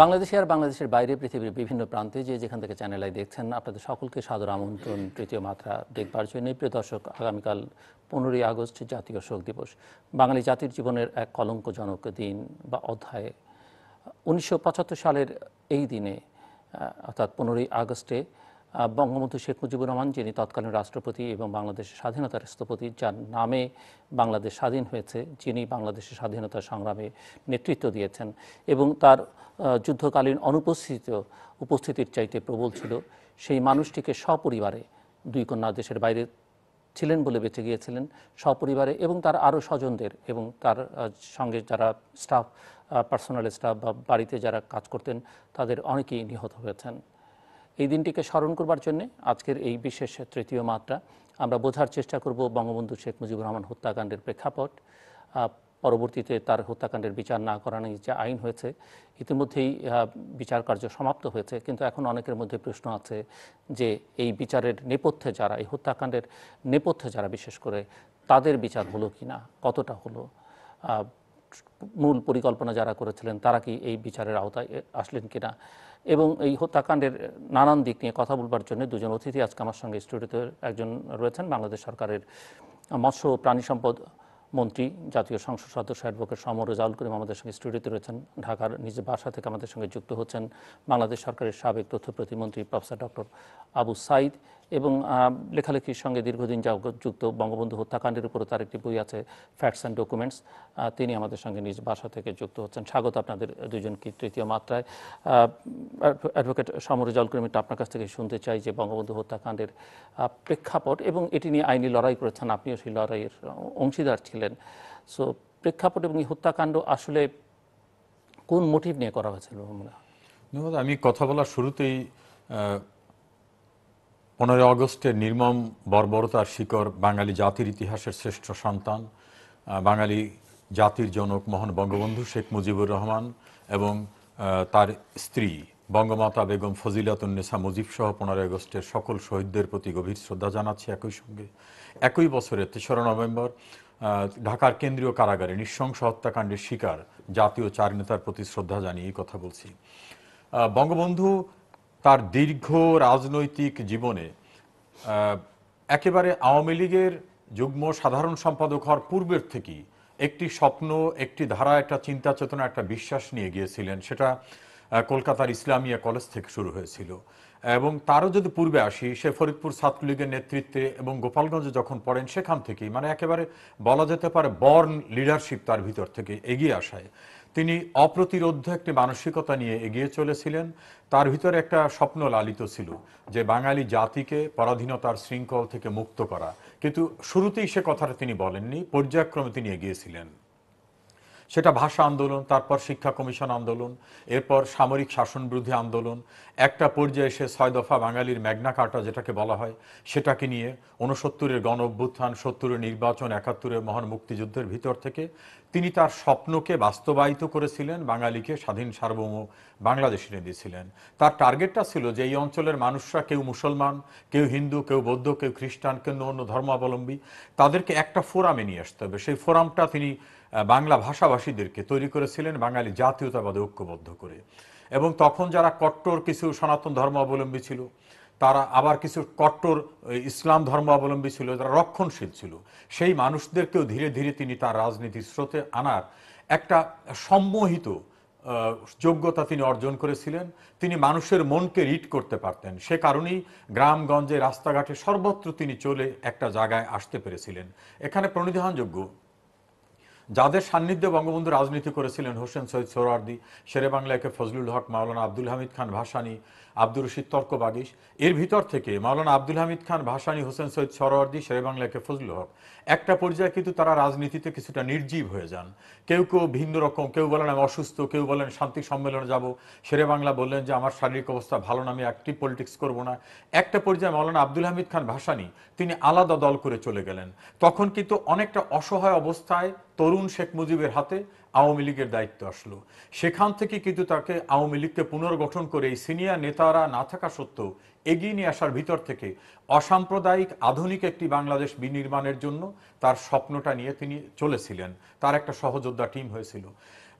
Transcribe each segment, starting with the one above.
বাংলাদেশে আর বাংলাদেশের বাইরে পৃথিবীর বিভিন্ন প্রান্তে যেখান থেকে চ্যানেল আই দেখছেন, আপনাদের সকলকে সাদর আমন্ত্রণ তৃতীয় মাত্রা দেখবার জন্য। প্রিয় দর্শক, আগামীকাল 15ই আগস্ট জাতীয় শোক দিবস। বাঙালি জাতির জীবনের এক কলঙ্কজনক দিন বা অধ্যায়। 1975 সালের এই দিনে অর্থাৎ 15ই আগস্টে বঙ্গবন্ধু শেখ মুজিবুর রহমান, যিনি তৎকালীন রাষ্ট্রপতি এবং বাংলাদেশের স্বাধীনতার স্থপতি, যার নামে বাংলাদেশ স্বাধীন হয়েছে, যিনি বাংলাদেশের স্বাধীনতা সংগ্রামে নেতৃত্ব দিয়েছেন এবং তার যুদ্ধকালীন উপস্থিতির চাইতে প্রবল ছিল, সেই মানুষটিকে সপরিবারে, দুই কন্যা দেশের বাইরে ছিলেন বলে বেঁচে গিয়েছিলেন, সপরিবারে এবং তার আরও স্বজনদের এবং তার সঙ্গে যারা স্টাফ, পার্সোনাল স্টাফ বা বাড়িতে যারা কাজ করতেন, তাদের অনেকেই নিহত হয়েছেন। এই দিনটিকে স্মরণ করবার জন্যে আজকের এই বিশেষ তৃতীয় মাত্রা আমরা বোঝার চেষ্টা করব বঙ্গবন্ধু শেখ মুজিবুর রহমান হত্যাকাণ্ডের প্রেক্ষাপট, পরবর্তীতে তার হত্যাকাণ্ডের বিচার না করানোর যে আইন হয়েছে, ইতিমধ্যেই বিচার কার্য সমাপ্ত হয়েছে, কিন্তু এখন অনেকের মধ্যে প্রশ্ন আছে যে এই বিচারের নেপথ্যে যারা, এই হত্যাকাণ্ডের নেপথ্যে যারা, বিশেষ করে তাদের বিচার হলো কি না, কতটা হলো, মূল পরিকল্পনা যারা করেছিলেন তারা কি এই বিচারের আওতায় আসলেন কিনা, এবং এই হত্যাকাণ্ডের নানান দিক নিয়ে কথা বলবার জন্য দুজন অতিথি আজকে আমার সঙ্গে স্টুডিওতে একজন রয়েছেন বাংলাদেশ সরকারের মৎস্য ও প্রাণী সম্পদ মন্ত্রী, জাতীয় সংসদ সদস্য অ্যাডভোকেট সমর রেজাউল করিম আমাদের সঙ্গে স্টুডিওতে রয়েছেন, ঢাকার নিজ বাসা থেকে আমাদের সঙ্গে যুক্ত হচ্ছেন বাংলাদেশ সরকারের সাবেক তথ্য প্রতিমন্ত্রী প্রফেসর ডক্টর আবু সাইদ, এবং লেখালেখির সঙ্গে দীর্ঘদিন যুক্ত বঙ্গবন্ধু হত্যাকাণ্ডের উপরে তার একটি বই আছে, ফ্যাক্টস অ্যান্ড ডকুমেন্টস, তিনি আমাদের সঙ্গে নিজ বাসা থেকে যুক্ত হচ্ছেন। স্বাগত আপনাদের দুজনকে তৃতীয় মাত্রায়। অ্যাডভোকেট সমর রেজাউল করিম, আপনার কাছ থেকে শুনতে চাই যে বঙ্গবন্ধু হত্যাকাণ্ডের প্রেক্ষাপট, এবং এটি নিয়ে আইনি লড়াই করেছেন, আপনিও সেই লড়াইয়ের অংশীদার ছিলেন। সো প্রেক্ষাপট এবং এই হত্যাকাণ্ড আসলে কোন মোটিভ নিয়ে করা হয়েছিল মনে হয়? আমি কথা বলার শুরুতেই 15 আগস্টের নির্মম বর্বরতার শিকড় বাঙালি জাতির ইতিহাসের শ্রেষ্ঠ সন্তান, বাঙালি জাতির জনক মহান বঙ্গবন্ধু শেখ মুজিবুর রহমান এবং তার স্ত্রী বঙ্গমাতা বেগম ফজিলাতুন্নেসা মুজিব সহ 15 আগস্টের সকল শহীদদের প্রতি গভীর শ্রদ্ধা জানাচ্ছি। একই সঙ্গে একই বছরের 3রা নভেম্বর ঢাকার কেন্দ্রীয় কারাগারে নৃশংস হত্যাকাণ্ডের শিকার জাতীয় চার নেতার প্রতি শ্রদ্ধা জানিয়ে কথা বলছি। বঙ্গবন্ধু তার দীর্ঘ রাজনৈতিক জীবনে একেবারে আওয়ামী লীগের যুগ্ম সাধারণ সম্পাদক হওয়ার পূর্বের থেকেই একটি স্বপ্ন, একটি ধারা, একটা চিন্তা চেতনা, একটা বিশ্বাস নিয়ে গিয়েছিলেন। সেটা কলকাতার ইসলামিয়া কলেজ থেকে শুরু হয়েছিল, এবং তারও যদি পূর্বে আসি, সে ফরিদপুর ছাত্রলীগের নেতৃত্বে এবং গোপালগঞ্জে যখন পড়েন সেখান থেকেই, মানে একেবারে বলা যেতে পারে বর্ন লিডারশিপ তার ভিতর থেকে এগিয়ে আসায় তিনি অপ্রতিরোধ্য একটি মানসিকতা নিয়ে এগিয়ে চলেছিলেন। তার ভিতরে একটা স্বপ্ন লালিত ছিল যে বাঙালি জাতিকে পরাধীনতার শৃঙ্খল থেকে মুক্ত করা, কিন্তু শুরুতেই সে কথাটা তিনি বলেননি, পর্যায়ক্রমে তিনি এগিয়েছিলেন। সেটা ভাষা আন্দোলন, তারপর শিক্ষা কমিশন আন্দোলন, এরপর সামরিক শাসন বিরোধী আন্দোলন, একটা পর্যায়ে এসে 6 দফা বাঙালির ম্যাগনা কার্টা যেটাকে বলা হয় সেটাকে নিয়ে, 69-এর গণ অভ্যুত্থান, 70-এর নির্বাচন, 71-এর মহান মুক্তিযুদ্ধের ভিতর থেকে তিনি তার স্বপ্নকে বাস্তবায়িত করেছিলেন, বাঙালিকে স্বাধীন সার্বভৌম বাংলাদেশ এনে দিয়েছিলেন। তার টার্গেটটা ছিল যে এই অঞ্চলের মানুষরা, কেউ মুসলমান, কেউ হিন্দু, কেউ বৌদ্ধ, কেউ খ্রিস্টান, কেউ অন্য ধর্মাবলম্বী, তাদেরকে একটা ফোরামে নিয়ে আসতে হবে। সেই ফোরামটা তিনি বাংলা ভাষাভাষীদেরকে তৈরি করেছিলেন বাঙালি জাতীয়তাবাদে ঐক্যবদ্ধ করে। এবং তখন যারা কট্টর কিছু সনাতন ধর্মাবলম্বী ছিল, তারা আবার কিছু কট্টর ইসলাম ধর্মাবলম্বী ছিল, যারা রক্ষণশীল ছিল, সেই মানুষদেরকেও ধীরে ধীরে তিনি তার রাজনীতির স্রোতে আনার একটা সম্মোহিত যোগ্যতা তিনি অর্জন করেছিলেন। তিনি মানুষের মনকে রিড করতে পারতেন, সে কারণেই গ্রামগঞ্জে রাস্তাঘাটে সর্বত্র তিনি চলে একটা জায়গায় আসতে পেরেছিলেন। এখানে প্রণিধানযোগ্য যাদের সান্নিধ্যে বঙ্গবন্ধু রাজনীতি করেছিলেন, হোসেন সৈয়দ সোহরাওয়ার্দী, শেরে বাংলা একে ফজলুল হক, মাওলানা আব্দুল হামিদ খান ভাসানী, আব্দুর রশিদ তর্কবাগিশ, এর ভিতর থেকে মাওলানা আব্দুল হামিদ খান ভাসানী, হোসেন সৈয়দ সোহরাওয়ার্দী, শেরে বাংলা একে ফজলুল হক একটা পর্যায়ে কিন্তু তারা রাজনীতিতে কিছুটা নির্জীব হয়ে যান। কেউ কেউ ভিন্ন রকম, কেউ বলেন আমি অসুস্থ, কেউ বলেন শান্তি সম্মেলনে যাব, শেরে বাংলা বললেন যে আমার শারীরিক অবস্থা ভালো না, আমি অ্যাক্টিভ পলিটিক্স করব না। একটা পর্যায়ে মাওলানা আব্দুল হামিদ খান ভাসানী তিনি আলাদা দল করে চলে গেলেন। তখন কিন্তু অনেকটা অসহায় অবস্থায় তরুণ শেখ মুজিবের হাতে আওয়ামী লীগের দায়িত্ব আসলো। সেখান থেকে কিন্তু তাকে আওয়ামী লীগকে পুনর্গঠন করে এই সিনিয়র নেতারা না থাকা সত্ত্বেও এগিয়ে নিয়ে আসার ভিতর থেকে অসাম্প্রদায়িক আধুনিক একটি বাংলাদেশ বিনির্মাণের জন্য তার স্বপ্নটা নিয়ে তিনি চলেছিলেন। তার একটা সহযোদ্ধা টিম হয়েছিল।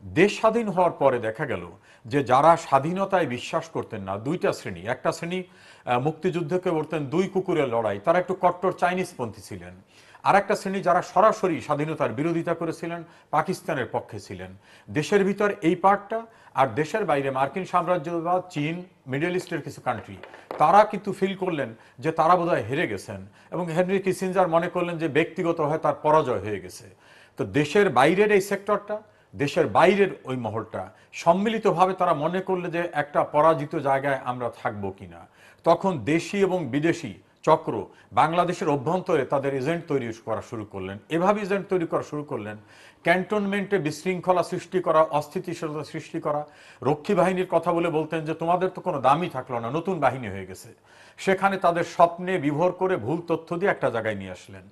দেশ স্বাধীন হওয়ার পরে দেখা গেল যে যারা স্বাধীনতায় বিশ্বাস করতেন না, দুইটা শ্রেণী। একটা শ্রেণী মুক্তিযুদ্ধকে বলতেন দুই কুকুরের লড়াই, তারা একটু কট্টর চাইনিজপন্থী ছিলেন। আর একটা শ্রেণী যারা সরাসরি স্বাধীনতার বিরোধিতা করেছিলেন, পাকিস্তানের পক্ষে ছিলেন। দেশের ভিতর এই পার্টটা, আর দেশের বাইরে মার্কিন সাম্রাজ্যবাদ, চীন, মিডল ইস্টের কিছু কান্ট্রি, তারা কিন্তু ফিল করলেন যে তারা বোধহয় হেরে গেছেন, এবং হেনরি কিসিঞ্জার মনে করলেন যে ব্যক্তিগত হয় তার পরাজয় হয়ে গেছে। তো দেশের বাইরের এই সেক্টরটা, দেশের বাইরের ওই মহলটা সম্মিলিতভাবে তারা মনে করলে যে একটা পরাজিত জায়গায় আমরা থাকবো কিনা। তখন দেশি এবং বিদেশি চক্র বাংলাদেশের অভ্যন্তরে তাদের এজেন্ট তৈরি করা শুরু করলেন। এভাবে এজেন্ট তৈরি করা শুরু করলেন, ক্যান্টনমেন্টে বিশৃঙ্খলা সৃষ্টি করা, অস্থিতিশীলতা সৃষ্টি করা। রক্ষী বাহিনীর কথা বলে বলতেন যে তোমাদের তো কোনো দামই থাকলো না, নতুন বাহিনী হয়ে গেছে। সেখানে তাদের স্বপ্নে বিভোর করে ভুল তথ্য দিয়ে একটা জায়গায় নিয়ে আসলেন।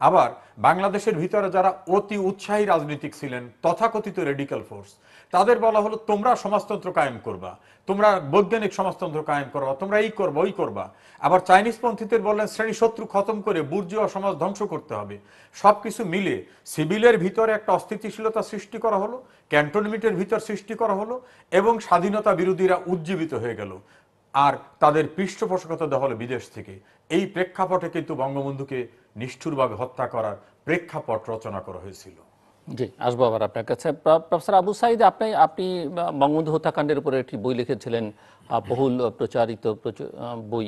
আবার বাংলাদেশের ভিতরে যারা অতি উৎসাহী রাজনীতিক ছিলেন, তথাকথিত রেডিক্যাল ফোর্স, তাদের বলা হলো তোমরা সমাজতন্ত্র কায়েম করবা, তোমরা বৈজ্ঞানিক সমাজতন্ত্র কায়েম করবা, তোমরা এই করবা ওই করবা। আবার চাইনিজ পন্থীদের বললেন শ্রেণী শত্রু খতম করে বুর্জোয়া সমাজ ধ্বংস করতে হবে। সবকিছু মিলে সিভিলের ভিতরে একটা অস্থিতিশীলতা সৃষ্টি করা হলো, ক্যান্টনমেন্টের ভিতর সৃষ্টি করা হলো, এবং স্বাধীনতা বিরোধীরা উজ্জীবিত হয়ে গেল। আর তাদের পৃষ্ঠপোষকতা দেওয়া হলো বিদেশ থেকে। এই প্রেক্ষাপটে কিন্তু বঙ্গবন্ধুকে নিষ্ঠুরভাবে হত্যা করার প্রেক্ষাপট রচনা করা হয়েছিল। জি, আসবো আবার আপনার কাছে। প্রফেসর আবু সাইদ, আপনি বঙ্গবন্ধু হত্যাকাণ্ডের উপরে একটি বই লিখেছিলেন, বহুল প্রচারিত বই,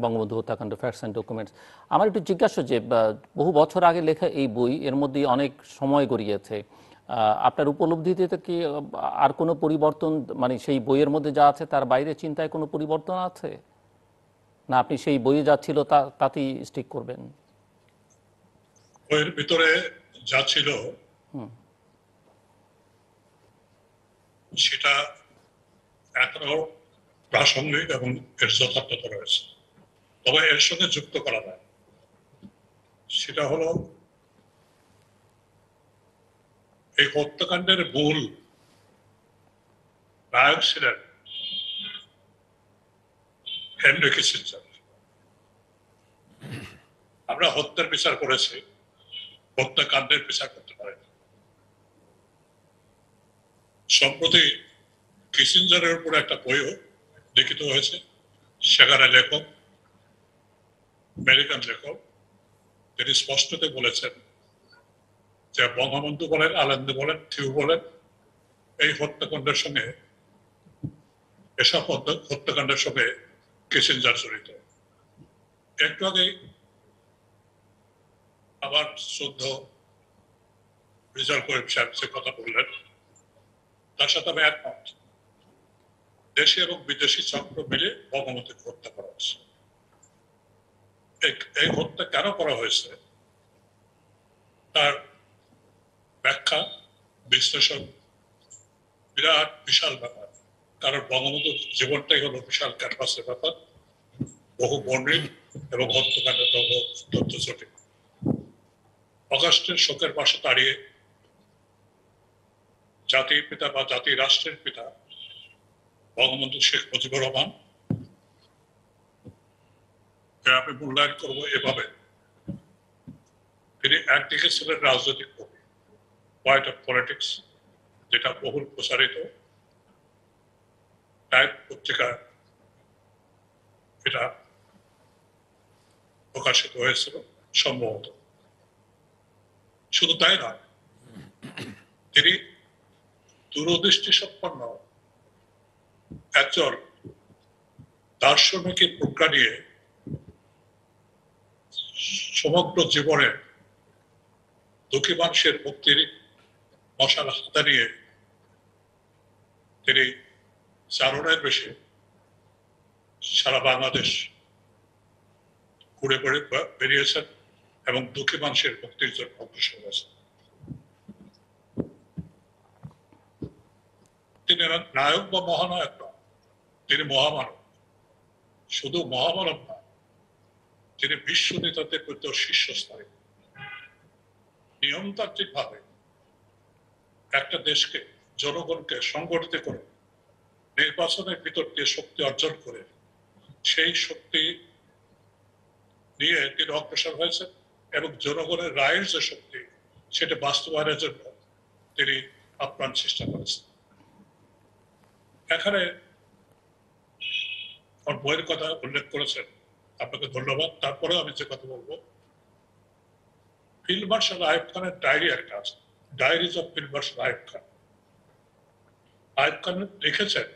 বঙ্গবন্ধু হত্যাকাণ্ড ফ্যাক্টস অ্যান্ড ডকুমেন্টস। আমার একটু জিজ্ঞাসা যে বহু বছর আগে লেখা এই বই, এর মধ্যে অনেক সময় গড়িয়েছে। আপনার উপলব্ধিতে কি আর কোনো পরিবর্তন, মানে সেই বইয়ের মধ্যে যা আছে তার বাইরে চিন্তায় কোনো পরিবর্তন আছে, না আপনি সেই বইয়ে যা ছিল তাতেই স্টিক করবেন? বইয়ের ভিতরে যা ছিল সেটা এখনো প্রাসঙ্গিক এবং এর যথার্থতা রয়েছে, তবে এর সঙ্গে যুক্ত করা যায়। সেটা হলো এই হত্যাকাণ্ডের মূল নায়ক ছিলেন হেনরি কিসিঞ্জার। আমরা হত্যার বিচার করেছি, হত্যাকাণ্ডের বিচার করতে পারিনি। সম্প্রতি কিসিঞ্জারের উপরে একটা বইও লিখিত হয়েছে। সেখানে লেখক, আমেরিকান লেখক, তিনি স্পষ্টতে বলেছেন যে বঙ্গবন্ধু বলেন, আলেন্দু বলেন, থিউ বলেন, এই হত্যাকাণ্ডের সঙ্গে, এসব হত্যাকাণ্ডের সঙ্গে কিসিঞ্জার জড়িত। একটু আগে আবার শ্রদ্ধ রিজার্ভ করিম সাহেব যে কথা বললেন, তার সাথে আমি একমত। দেশি এবং বিদেশি চক্র মিলে বঙ্গবন্ধুকে হত্যা করা হয়েছে। এই হত্যা কেন করা হয়েছে তার ব্যাখ্যা, বিশ্লেষণ বিরাট বিশাল ব্যাপার। কারণ বঙ্গবন্ধুর জীবনটাই হলো বিশাল ক্যানভাসের ব্যাপার, বহু বর্ণিল এবং হত্যাকাণ্ডের তথ্য জটিল। অগাস্টের শোকের পাশে দাঁড়িয়ে জাতির পিতা বা জাতির রাষ্ট্রের পিতা বঙ্গবন্ধু শেখ মুজিবুর রহমান, আমি মূল্যায়ন করবো এভাবে, তিনি একদিকে ছিলেন রাজনৈতিক কবি, পয়েন্ট অফ পলিটিক্স, যেটা বহুল প্রচারিত, টাইম পত্রিকা এটা প্রকাশিত হয়েছিল সম্ভবত। শুধু তাই নয়, তিনি দূরদৃষ্টি সম্পন্ন একজন দার্শনিকের প্রজ্ঞা নিয়ে সমগ্র জীবনে দুঃখী মানুষের মুক্তির মশাল হাতে নিয়ে তিনি চারণের বেশি সারা বাংলাদেশ ঘুরে বেরিয়েছেন এবং দুঃখী মানুষের মুক্তির জন্য অগ্রসর হয়েছেন। তিনি নায়ক বা মহানায়ক নন, তিনি মহামানব। শুধু মহামানব না, তিনি বিশ্ব নেতাদের প্রতি শীর্ষস্থানে নিয়মতান্ত্রিক ভাবে একটা দেশকে, জনগণকে সংগঠিত করে নির্বাচনের ভিতর দিয়ে শক্তি অর্জন করে সেই শক্তি নিয়ে তিনি অগ্রসর হয়েছেন এবং জনগণের রায়ের যে শক্তি সেটা বাস্তবায়নের জন্য তিনি আপ্রাণ চেষ্টা করেছেন। এখানে আমার বইয়ের কথা উল্লেখ করেছেন, আপনাকে ধন্যবাদ। তারপরে আমি যে কথা বলবো, ফিল্ড মার্শাল আইয়ুব খানের ডায়েরি একটা আছে, diaries of field marshal Ayub Khan. Ayub Khan লিখেছেন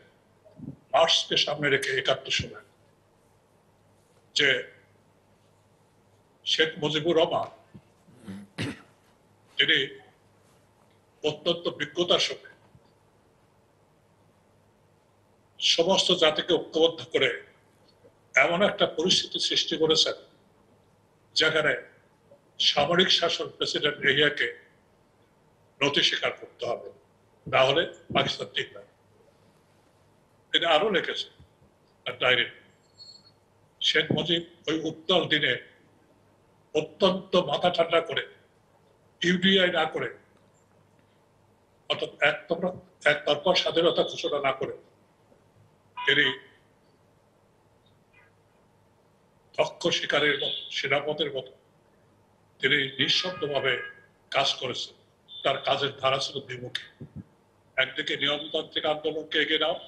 মার্চকে সামনে রেখে ৭১ সালে যে শেখ মুজিবুর রহমান তিনি অত্যন্ত বিজ্ঞতার সঙ্গে সমস্ত জাতিকে ঐক্যবদ্ধ করে এমন একটা পরিস্থিতি সৃষ্টি করেছেন যেখানে সামরিক শাসন প্রেসিডেন্ট এরিয়াকে নথি স্বীকার করতে হবে, না হলে পাকিস্তান ঠিক না। তিনি আরো লিখেছেন ডায়েরি, শেখ মুজিব ওই উত্তাল দিনে অত্যন্ত মাথা ঠান্ডা করে ইউডিআই না করে, অর্থাৎ একতরফা স্বাধীনতা ঘোষণা না করে তিনি দক্ষ শিকারের মতো, সেনাপতির মতো তিনি নিঃশব্দভাবে কাজ করেছেন। তার কাজের ধারা ছিল দ্বিমুখী। একদিকে নিয়মতান্ত্রিক আন্দোলনকে এগিয়ে নেওয়া,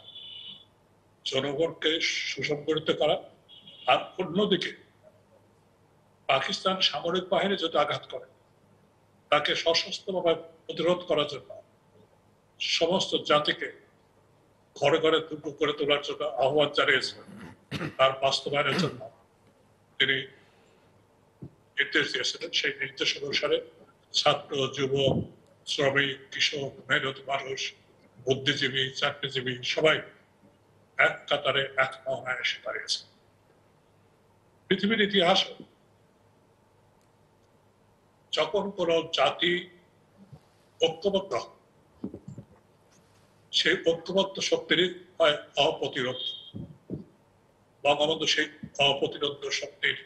জনগণকে সুসংগঠিত করা, আর অন্যদিকে পাকিস্তান সামরিক বাহিনী যদি আঘাত করে তাকে সশস্ত্রভাবে প্রতিরোধ করার জন্য সমস্ত জাতিকে ঘরে ঘরে দুর্গ করে তোলার জন্য আহ্বান জানিয়েছেন। তার বাস্তবায়নের জন্য তিনি নির্দেশ দিয়েছিলেন। সেই নির্দেশ অনুসারে ছাত্র, যুবক, শ্রমিক, কৃষক, মেহনতি মানুষ, বুদ্ধিজীবী, চাকরিজীবী সবাই এক কাতারে এক মহড়ায় এসে দাঁড়িয়েছে। পৃথিবীর ইতিহাস যখন কোন জাতি ঐক্যবদ্ধ, সেই ঐক্যবদ্ধ শক্তিরই হয় অপ্রতিরোধ। বঙ্গবন্ধু সেই অপ্রতিরোধ শক্তির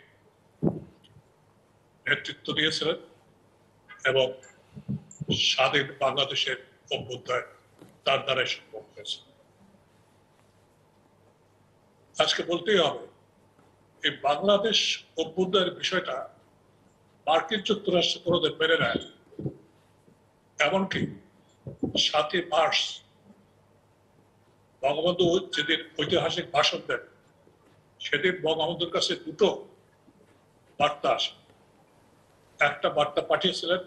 নেতৃত্ব দিয়েছিলেন এবং স্বাধীন বাংলাদেশের অভ্যুদয় তার দ্বারাই সম্ভব হয়েছে। আজকে বলতেই হবে এই বাংলাদেশ অভ্যুদয়ের বিষয়টা মার্কিন যুক্তরাষ্ট্র কোনোদিন মেনে নেয়। এমনকি ৭ই মার্চ বঙ্গবন্ধু যেদিন ঐতিহাসিক ভাষণ দেন, সেদিন বঙ্গবন্ধুর কাছে দুটো বার্তা আসে। একটা বার্তা পাঠিয়েছিলেন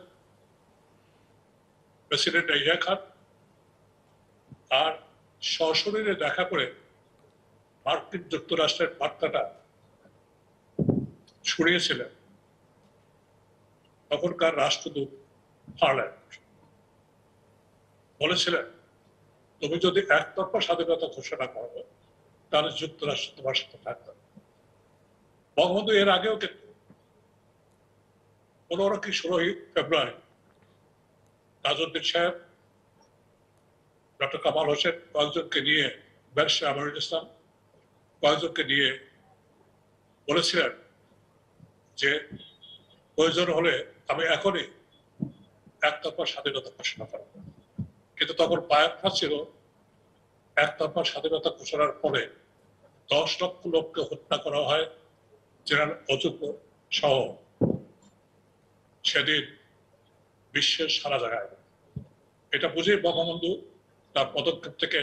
প্রেসিডেন্ট ইয়াহিয়া খান, আর সশরীরে দেখা করে মার্কিন যুক্তরাষ্ট্রের বার্তাটা ছড়িয়েছিলেন তখনকার রাষ্ট্রদূত হারল্যান্ড। বলেছিলেন, তুমি যদি একতরফা স্বাধীনতা ঘোষণা করো তাহলে যুক্তরাষ্ট্র তোমার সাথে থাকবে। বঙ্গবন্ধু এর আগেও কিন্তু 15 কি 16 ফেব্রুয়ারি তাজউদ্দিন সাহেব, ডক্টর কামাল হোসেন কয়েকজনকে নিয়ে, ব্যারিস্টার আমিরুল ইসলাম কয়েকজনকে নিয়ে বলেছিলেন যে প্রয়োজন হলে আমি এখনই একতরফা স্বাধীনতা ঘোষণা করব। কিন্তু তখন বায়াপ্পা ছিল একতরফা স্বাধীনতা ঘোষণার পরে 10 লক্ষ লোককে হত্যা করা হয় জেনারেল অযোগ্য সহ। সেদিন বিশ্বের সারা জায়গায় এটা বুঝে বঙ্গবন্ধু তার পদক্ষেপ থেকে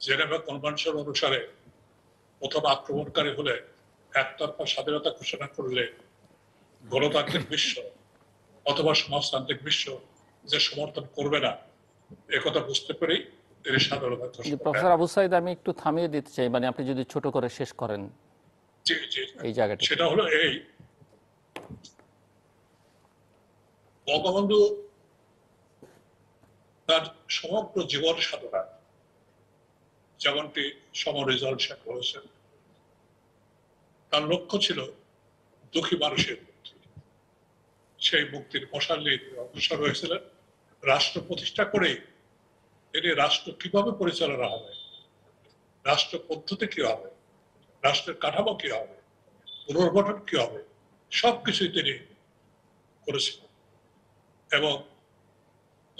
জেনেভা কনভেনশন অনুসারে প্রথম আক্রমণকারী হলে একতরফা স্বাধীনতা ঘোষণা করলে গণতান্ত্রিক বিশ্ব অথবা সমাজতান্ত্রিক বিশ্ব যে সমর্থন করবে না, একথা বুঝতে পেরেই তিনি স্বাধীনতা ঘোষণা করেন। প্রফেসর আবু সাইদ, আমি একটু থামিয়ে দিতে চাই, মানে আপনি যদি ছোট করে শেষ করেন জি জি, এই জায়গাটা। সেটা হলো এই, বঙ্গবন্ধু তার সমগ্র জীবন সাধনা, যেমনটি সমরেজাল্ট শেখ বলেছেন, তার লক্ষ্য ছিল দুঃখী মানুষের মুক্তি। সেই মুক্তির মশাল নিয়ে তিনি অগ্রসর হয়েছিলেন। রাষ্ট্র প্রতিষ্ঠা করেই তিনি রাষ্ট্র কিভাবে পরিচালনা হবে, রাষ্ট্র পদ্ধতি কি হবে, রাষ্ট্রের কাঠামো কি হবে, পুনর্গঠন কি হবে, সবকিছুই তিনি করেছিলেন। এবং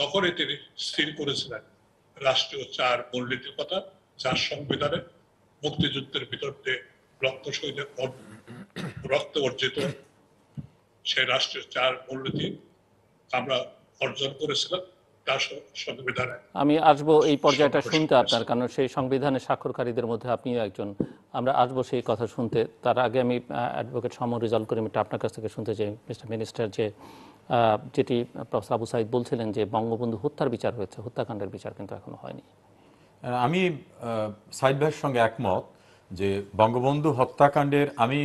তখনই তিনি স্থির করেছিলেন রাষ্ট্রীয় 4 মূলনীতির কথা, যার সংবিধানে মুক্তিযুদ্ধের ভিতর দিয়ে রক্ত শহীদের রক্ত অর্জিত সেই রাষ্ট্রীয় 4 মূলনীতি আমরা অর্জন করেছিলাম তার সংবিধানে। আমি আসবো এই পর্যায়টা শুনতে আপনার, কারণ সেই সংবিধানের স্বাক্ষরকারীদের মধ্যে আপনিও একজন। আমরা আসবো সেই কথা শুনতে। তার আগে আমি অ্যাডভোকেট সমর রেজাউল করিম এটা আপনার কাছ থেকে শুনতে চাই। মিস্টার মিনিস্টার, যেটি প্রফেসর আবু সাইদ বলছিলেন যে বঙ্গবন্ধু হত্যার বিচার হয়েছে, হত্যাকাণ্ডের বিচার কিন্তু এখনো হয়নি। আমি সাইদ ভাইয়ের সঙ্গে একমত যে বঙ্গবন্ধু হত্যাকাণ্ডের, আমি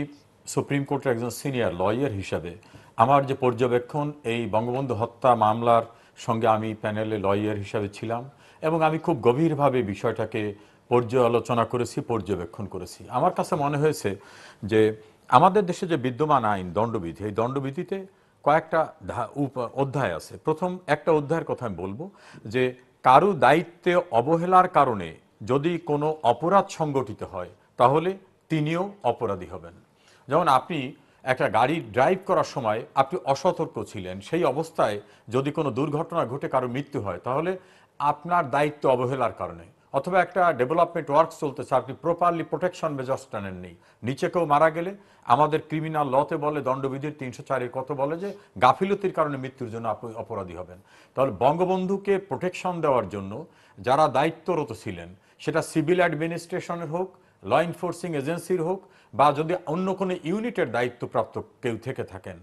সুপ্রিম কোর্টের একজন সিনিয়র লয়ার হিসাবে আমার যে পর্যবেক্ষণ, এই বঙ্গবন্ধু হত্যা মামলার সঙ্গে আমি প্যানেলে লয়ার হিসাবে ছিলাম এবং আমি খুব গভীরভাবে বিষয়টাকে পর্যালোচনা করেছি, পর্যবেক্ষণ করেছি। আমার কাছে মনে হয়েছে যে আমাদের দেশে যে বিদ্যমান আইন দণ্ডবিধি, এই দণ্ডবিধিতে কয়েকটা অধ্যায় আছে। প্রথম একটা অধ্যায়ের কথা আমি বলবো যে কারো দায়িত্বে অবহেলার কারণে যদি কোনো অপরাধ সংগঠিত হয় তাহলে তিনিও অপরাধী হবেন। যেমন আপনি একটা গাড়ি ড্রাইভ করার সময় আপনি অসতর্ক ছিলেন, সেই অবস্থায় যদি কোনো দুর্ঘটনা ঘটে কারো মৃত্যু হয় তাহলে আপনার দায়িত্ব অবহেলার কারণে, অথবা একটা ডেভেলপমেন্ট ওয়ার্ক চলতেছে, আপনি প্রপারলি প্রোটেকশন মেজার্স টানেননি, নিচে কেউ মারা গেলে আমাদের ক্রিমিনাল লতে বলে, দণ্ডবিধির ৩০৪ কত বলে যে গাফিলতির কারণে মৃত্যুর জন্য আপনি অপরাধী হবেন। তাহলে বঙ্গবন্ধুকে প্রোটেকশন দেওয়ার জন্য যারা দায়িত্বরত ছিলেন, সেটা সিভিল অ্যাডমিনিস্ট্রেশনের হোক, ল এনফোর্সিং এজেন্সির হোক, বা যদি অন্য কোনো ইউনিটের দায়িত্বপ্রাপ্ত কেউ থেকে থাকেন,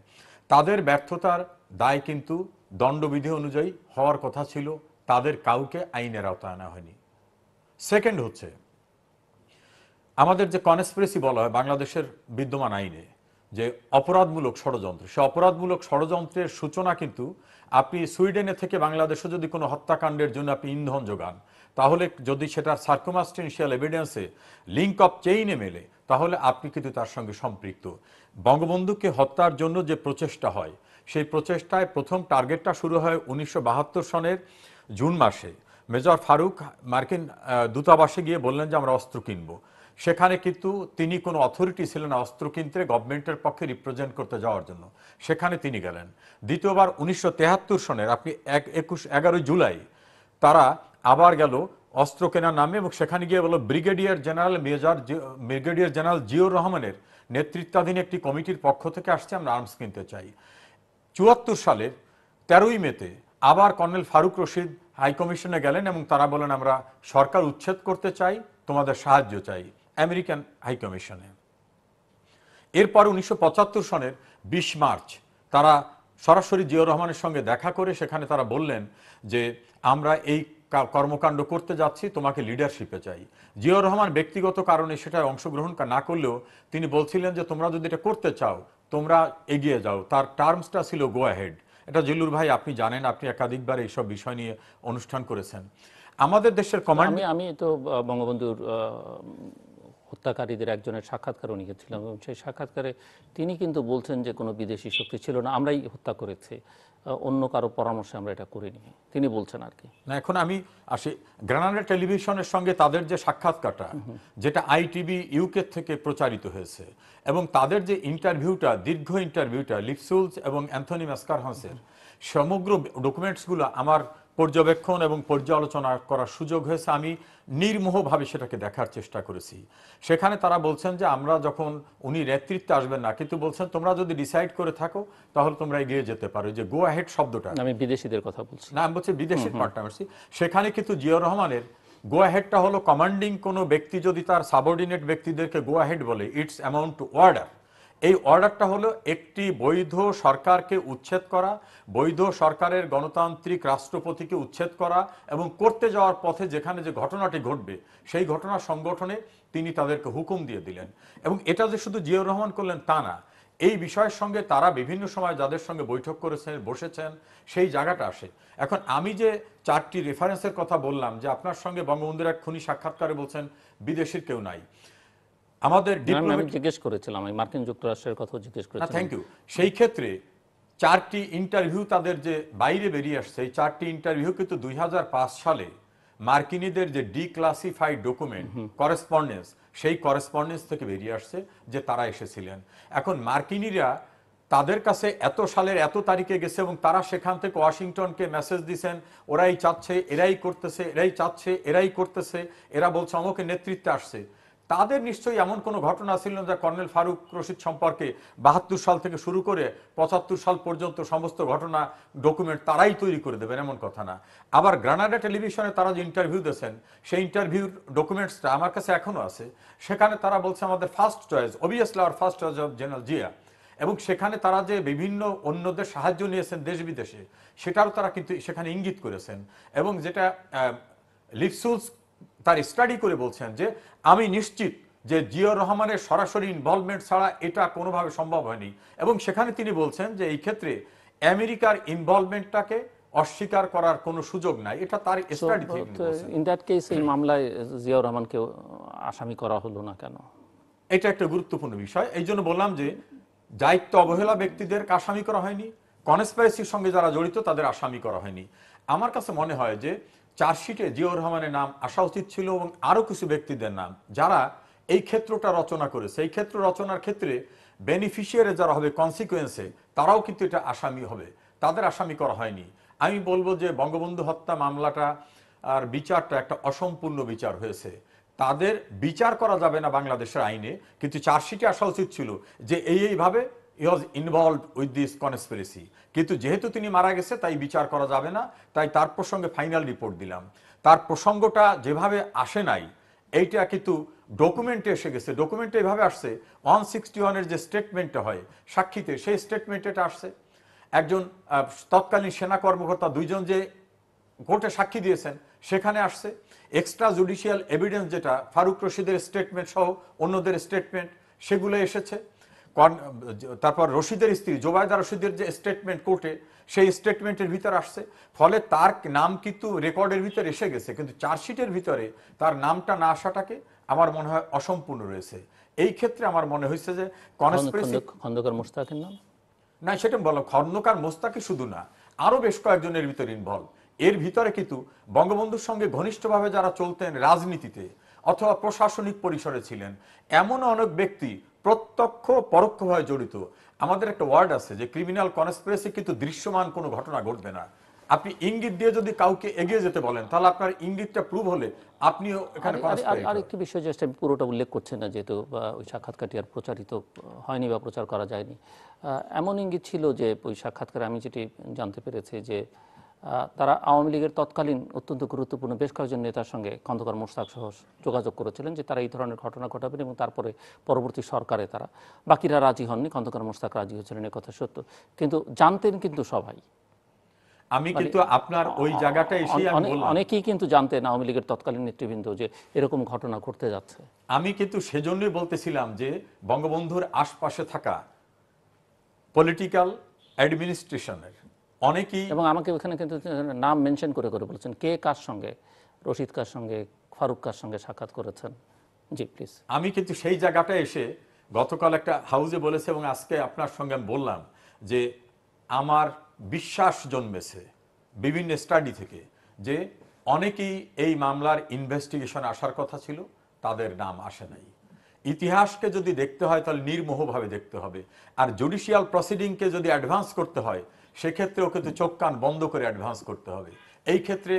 তাদের ব্যর্থতার দায় কিন্তু দণ্ডবিধি অনুযায়ী হওয়ার কথা ছিল, তাদের কাউকে আইনের আওতায় আনা হয়নি। সেকেন্ড হচ্ছে আমাদের যে কনস্পিরেসি বলা হয় বাংলাদেশের বিদ্যমান আইনে, যে অপরাধমূলক ষড়যন্ত্র, সে অপরাধমূলক ষড়যন্ত্রের সূচনা কিন্তু আপনি সুইডেনে থেকে বাংলাদেশে যদি কোনো হত্যাকাণ্ডের জন্য আপনি ইন্ধন যোগান, তাহলে যদি সেটার সার্কমাস্টেন্সিয়াল এভিডেন্সে লিঙ্ক অফ চেইনে মেলে, তাহলে আপনি কিন্তু তার সঙ্গে সম্পৃক্ত। বঙ্গবন্ধুকে হত্যার জন্য যে প্রচেষ্টা হয়, সেই প্রচেষ্টায় প্রথম টার্গেটটা শুরু হয় 1972 সনের জুন মাসে। মেজর ফারুক মার্কিন দূতাবাসে গিয়ে বললেন যে আমরা অস্ত্র কিনবো। সেখানে কিন্তু তিনি কোনো অথরিটি ছিলেন না অস্ত্র কিনতে, গভর্নমেন্টের পক্ষে রিপ্রেজেন্ট করতে যাওয়ার জন্য, সেখানে তিনি গেলেন। দ্বিতীয়বার 1973 সনের আপনি 11 জুলাই তারা আবার গেল অস্ত্র কেনার নামে, এবং সেখানে গিয়ে বলল ব্রিগেডিয়ার জেনারেল জিয়র রহমানের নেতৃত্বাধীন একটি কমিটির পক্ষ থেকে আসছে, আমরা আর্মস কিনতে চাই। 74 সালের 13ই মেতে আবার কর্নেল ফারুক রশিদ হাই কমিশনে গেলেন এবং তারা বলেন আমরা সরকার উচ্ছেদ করতে চাই, তোমাদের সাহায্য চাই, আমেরিকান হাই কমিশনে। এরপর 1975 সনের 20 মার্চ তারা সরাসরি জিয়র রহমানের সঙ্গে দেখা করে সেখানে তারা বললেন যে আমরা এই কর্মকাণ্ড করতে যাচ্ছি, তোমাকে লিডারশিপে চাই। জিয়র রহমান ব্যক্তিগত কারণে সেটা অংশগ্রহণ না করলেও তিনি বলছিলেন যে তোমরা যদি এটা করতে চাও তোমরা এগিয়ে যাও। তার টার্মসটা ছিল গো অ্যাহেড। এটা জিল্লুর ভাই আপনি জানেন, আপনি একাধিকবার এইসব বিষয় নিয়ে অনুষ্ঠান করেছেন। আমাদের দেশের কমান্ড, আমি তো বঙ্গবন্ধুর হত্যাকারীদের একজনের সাক্ষাৎকারও নিয়েছিলাম এবং সেই সাক্ষাৎকারে তিনি কিন্তু বলছেন যে কোনো বিদেশি শক্তি ছিল না, আমরাই হত্যা করেছি, অন্য কারো পরামর্শে আমরা এটা করিনি, তিনি বলছেন আর কি। না, এখন আমি আসি গ্রানাডা টেলিভিশনের সঙ্গে তাদের যে সাক্ষাৎকারটা, যেটা ITV ইউকে থেকে প্রচারিত হয়েছে, এবং তাদের যে ইন্টারভিউটা, দীর্ঘ ইন্টারভিউটা লিপসুলস এবং অ্যান্থনি ম্যাসকারহান্সের, সমগ্র ডকুমেন্টসগুলো আমার পর্যবেক্ষণ এবং পর্যালোচনা করার সুযোগ হয়েছে। আমি নির্মোহভাবে সেটাকে দেখার চেষ্টা করেছি। সেখানে তারা বলছেন যে আমরা যখন উনি নেতৃত্বে আসবেন না, কিন্তু বলছেন তোমরা যদি ডিসাইড করে থাকো তাহলে তোমরা এগিয়ে যেতে পারো। যে গো অ্যাহেড শব্দটা, আমি বিদেশিদের কথা বলছি না, আমি বলছি বিদেশের পার্টটা বলছি। সেখানে কিন্তু জিয়র রহমানের গো অ্যাহেডটা হলো কমান্ডিং কোনো ব্যক্তি যদি তার সাবঅর্ডিনেট ব্যক্তিদেরকে গো অ্যাহেড বলে, ইটস অ্যামাউন্ট টু অর্ডার। এই অর্ডারটা হলো একটি বৈধ সরকারকে উচ্ছেদ করা, বৈধ সরকারের গণতান্ত্রিক রাষ্ট্রপতিকে উচ্ছেদ করা, এবং করতে যাওয়ার পথে যেখানে যে ঘটনাটি ঘটবে সেই ঘটনা সংগঠনে তিনি তাদেরকে হুকুম দিয়ে দিলেন। এবং এটা যে শুধু জিয়র রহমান করলেন তা না, এই বিষয়ের সঙ্গে তারা বিভিন্ন সময় যাদের সঙ্গে বৈঠক করেছেন, বসেছেন, সেই জায়গাটা আসে। এখন আমি যে 4টি রেফারেন্সের কথা বললাম, যে আপনার সঙ্গে বঙ্গবন্ধুর এক খুনি সাক্ষাৎকারে বলছেন বিদেশির কেউ নাই, আমাদের আমি জিজ্ঞেস করেছিলাম, আমি মার্কিন যুক্তরাষ্ট্রের কথা জিজ্ঞেস করেছিলাম। Thank you. সেই ক্ষেত্রে 4টি ইন্টারভিউ তাদের যে বাইরে বেরিয়ে আসছে, এই 4টি ইন্টারভিউ কিন্তু 2005 সালে মার্কিনীদের যে ডিক্লাসিফাইড ডকুমেন্ট করেসপন্ডেন্স, সেই করেসপন্ডেন্স থেকে বেরিয়ে আসছে যে তারা এসেছিলেন। এখন মার্কিনীরা তাদের কাছে এত সালের এত তারিখে গেছে এবং তারা সেখান থেকে ওয়াশিংটনকে মেসেজ দিয়েছেন ওরাই চাচ্ছে, এরাই করতেছে, এরাই চাচ্ছে, এরাই করতেছে, এরা বলছে অমুকের নেতৃত্বে আসছে। তাদের নিশ্চয়ই এমন কোনো ঘটনা ছিল না যা কর্নেল ফারুক রশিদ সম্পর্কে 72 সাল থেকে শুরু করে 75 সাল পর্যন্ত সমস্ত ঘটনা ডকুমেন্ট তারাই তৈরি করে দেবেন, এমন কথা না। আবার গ্রানাডা টেলিভিশনে তারা যে ইন্টারভিউ দিয়েছেন সেই ইন্টারভিউর ডকুমেন্টসটা আমার কাছে এখনো আছে। সেখানে তারা বলছে আমাদের first choice, obviously our first choice of general Zia. এবং সেখানে তারা যে বিভিন্ন অন্যদের সাহায্য নিয়েছেন দেশ বিদেশে সেটারও তারা কিন্তু সেখানে ইঙ্গিত করেছেন। এবং যেটা লিপসুলস তার স্টাডি করে বলছেন যে আমি নিশ্চিত যে জিয়াউর রহমানের সরাসরি ইনভলভমেন্ট ছাড়া এটা কোনোভাবে সম্ভব হয়নি। এবং সেখানে তিনি বলছেন যে এই ক্ষেত্রে আমেরিকার ইনভলভমেন্টটাকে অস্বীকার করার কোনো সুযোগ নাই, এটা তার স্টাডি থেকে বলছেন। ইন দ্যাট কেস এই মামলায় জিয়াউর রহমানকে আসামি করা হলো না কেন? এটা একটা গুরুত্বপূর্ণ বিষয়। এই জন্য বললাম যে দায়িত্ব অবহেলা ব্যক্তিদের আসামি করা হয়নি, কনস্পিরেসির সঙ্গে যারা জড়িত তাদের আসামি করা হয়নি। আমার কাছে মনে হয় যে চার্জশিটে জিয়াউর রহমানের নাম আসা উচিত ছিল এবং আরো কিছু ব্যক্তিদের নাম যারা এই ক্ষেত্রটা রচনা করেছে। এই ক্ষেত্র রচনার ক্ষেত্রে বেনিফিশিয়ারি যারা হবে কনসিকুয়েন্সে তারাও কিন্তু এটা আসামি হবে, তাদের আসামি করা হয়নি। আমি বলবো যে বঙ্গবন্ধু হত্যা মামলাটা আর বিচারটা একটা অসম্পূর্ণ বিচার হয়েছে। তাদের বিচার করা যাবে না বাংলাদেশের আইনে, কিন্তু চার্জশিটে আসা উচিত ছিল যে এইভাবে হি ওয়াজ ইনভলভড উইথ দিস কনস্পিরেসি। কিন্তু যেহেতু তিনি মারা গেছে তাই বিচার করা যাবে না, তাই তার প্রসঙ্গে ফাইনাল রিপোর্ট দিলাম। তার প্রসঙ্গটা যেভাবে আসে নাই এইটা কিন্তু ডকুমেন্টে এসে গেছে। ডকুমেন্টে এভাবে আসছে 161-এর যে স্টেটমেন্টটা হয় সাক্ষীতে, সেই স্টেটমেন্টে এটা আসছে। একজন তৎকালীন সেনা কর্মকর্তা দুইজন যে কোর্টে সাক্ষী দিয়েছেন সেখানে আসছে। এক্সট্রা জুডিশিয়াল এভিডেন্স যেটা ফারুক রশিদের স্টেটমেন্ট সহ অন্যদের স্টেটমেন্ট সেগুলো এসেছে। তারপর রশিদের স্ত্রী জোবায়দা রশিদের যে স্টেটমেন্ট কোর্টে সেই স্টেটমেন্টের ভিতরে আসছে। ফলে তার নাম কিন্তু রেকর্ডের ভিতরে এসে গেছে, কিন্তু চার্জশিটের ভিতরে তার নামটা না আসাটাকে আমার মনে হয় অসম্পূর্ণ রয়েছে। এই ক্ষেত্রে আমার মনে হয়েছে যে কনস্পিরেসি খন্দকার মোশতাকের নাম না, সেটা বললাম খন্দকার মোস্তাকি শুধু না, আরো বেশ কয়েকজনের ভিতরে ইনভলভ। এর ভিতরে কিন্তু বঙ্গবন্ধুর সঙ্গে ঘনিষ্ঠভাবে যারা চলতেন রাজনীতিতে অথবা প্রশাসনিক পরিসরে ছিলেন এমন অনেক ব্যক্তি প্রত্যক্ষ পরোক্ষভাবে জড়িত। আমাদের একটা ওয়ার্ড আছে যে ক্রিমিনাল কনস্পিরেসি কিন্তু দৃশ্যমান কোনো ঘটনা ঘটবে না। আপনি ইঙ্গিত দিয়ে যদি কাউকে এগিয়ে যেতে বলেন তাহলে আপনার ইঙ্গিতটা প্রুভ হলে আপনিও এখানে আরেকটি বিষয় যেটা পুরোটা উল্লেখ করছেন না, যেহেতু ওই সাক্ষাৎকারটি আর প্রচারিত হয়নি বা প্রচার করা যায়নি। এমন ইঙ্গিত ছিল যে ওই সাক্ষাৎকারে আমি যেটি জানতে পেরেছি যে তারা আওয়ামী লীগের তৎকালীন অত্যন্ত গুরুত্বপূর্ণ বেশ কয়েকজন নেতার সঙ্গে খন্দকার মোশতাক সহ যোগাযোগ করেছিলেন যে তারা এই ধরনের ঘটনা ঘটাবেন এবং তারপরে পরবর্তী সরকারে তারা, বাকিরা রাজি হননি, খন্দকার মোশতাক রাজি হয়েছিলেন, এ কথা সত্য। কিন্তু জানতেন কিন্তু সবাই। আমি কিন্তু আপনার ওই জায়গাটা এসে আমি বললাম অনেকেই কিন্তু জানতেন আওয়ামী লীগের তৎকালীন নেতৃবৃন্দ যে এরকম ঘটনা ঘটতে যাচ্ছে। আমি কিন্তু সেজন্যই বলতেছিলাম যে বঙ্গবন্ধুর আশপাশে থাকা পলিটিক্যাল অ্যাডমিনিস্ট্রেশনের অনেকেই, এবং আমাকে ওখানে কিন্তু নাম মেনশন করে করে বলেছেন কে কার সঙ্গে, রশিদ কার সঙ্গে, ফারুক কার সঙ্গে সাক্ষাৎ করেছেন। জি প্লিজ। আমি কিন্তু সেই জায়গাটা এসে গতকাল একটা হাউজে বলেছে এবং আজকে আপনার সঙ্গে আমি বললাম যে আমার বিশ্বাস জন্মেছে বিভিন্ন স্টাডি থেকে যে অনেকেই এই মামলার ইনভেস্টিগেশন আসার কথা ছিল, তাদের নাম আসে নাই। ইতিহাসকে যদি দেখতে হয় তাহলে নির্মোহভাবে দেখতে হবে। আর জুডিশিয়াল প্রসিডিংকে যদি অ্যাডভান্স করতে হয় সেক্ষেত্রেও কিন্তু চোখ কান বন্ধ করে অ্যাডভান্স করতে হবে। এই ক্ষেত্রে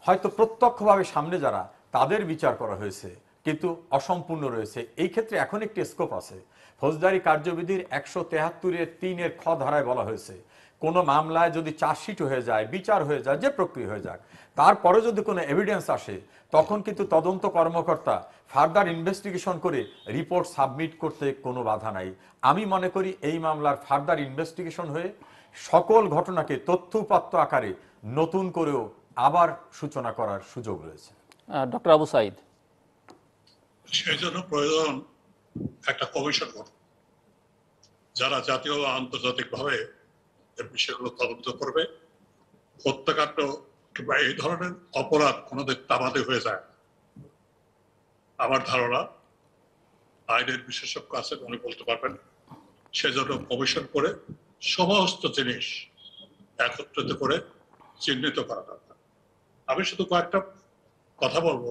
হয়তো প্রত্যক্ষভাবে সামনে যারা তাদের বিচার করা হয়েছে কিন্তু অসম্পূর্ণ রয়েছে। এই ক্ষেত্রে এখন একটি স্কোপ আছে। ফৌজদারি কার্যবিধির 173-3 খ ধারায় বলা হয়েছে কোনো মামলায় যদি চার্জশিট হয়ে যায়, বিচার হয়ে যায়, যে প্রক্রিয়া হয়ে যাক, তারপরে যদি কোনো এভিডেন্স আসে তখন কিন্তু তদন্ত কর্মকর্তা ফার্দার ইনভেস্টিগেশন করে রিপোর্ট সাবমিট করতে কোনো বাধা নাই। আমি মনে করি এই মামলার ফার্দার ইনভেস্টিগেশন হয়ে সকল ঘটনাকে তথ্য-উপাত্ত আকারে নতুন করেও আবার সূচনা করার সুযোগ রয়েছে। ডক্টর আবু সাইদ, সেই জন্য প্রয়োজন একটা কমিশন গঠন যারা জাতীয় ও আন্তর্জাতিকভাবে এই বিষয়গুলো তদন্ত করবে। হত্যাকাণ্ড কিংবা এই ধরনের অপরাধ কোনোদিন তামাদি হয়ে যায়। আমার ধারণা আইনের বিশেষজ্ঞ আছেন, উনি বলতে পারবেন। সেজন্য কমিশন করে সমস্ত জিনিস একত্রিত করে চিহ্নিত করা দরকার। আমি শুধু কয়েকটা কথা বলবো,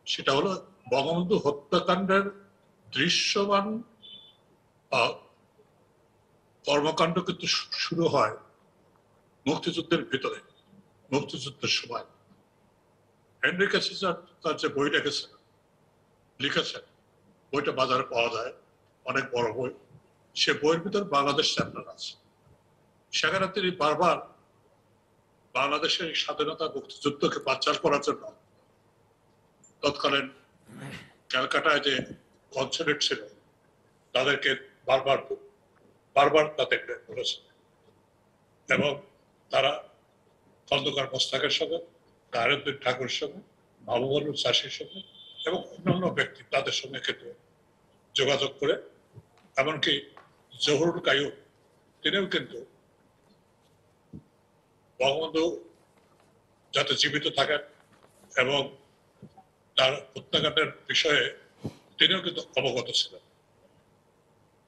সেটা হলো বঙ্গবন্ধু হত্যাকাণ্ডের দৃশ্যমান কর্মকাণ্ড কিন্তু শুরু হয় মুক্তিযুদ্ধের ভিতরে, মুক্তিযুদ্ধের সময়। হেনরি কিসিঞ্জার তার যে বই লিখেছেন, বইটা বাজারে পাওয়া যায়, অনেক বড় বই। সে বইয়ের ভিতর বাংলাদেশ চ্যাপ্টার আছে। সেখানে তিনি বারবার বাংলাদেশের স্বাধীনতা মুক্তিযুদ্ধকে বাচ্চার করার জন্য তৎকালীন ক্যালকাটায় যে কনসুলেট ছিল তাদেরকে বারবার বারবার তাদেরকে বলেছে, এবং তারা খন্দকার মোস্তাকের সঙ্গে, নারায়ণদ্বীপ ঠাকুরের সঙ্গে, মাহবুবুল চাষির সঙ্গে এবং অন্যান্য ব্যক্তি তাদের সঙ্গে কিন্তু যোগাযোগ করে, এমনকি জহুরুল কাইয়ুম তিনিও কিন্তু বঙ্গবন্ধু যাতে জীবিত থাকেন এবং তার হত্যাকাণ্ডের বিষয়ে তিনিও কিন্তু অবগত ছিলেন।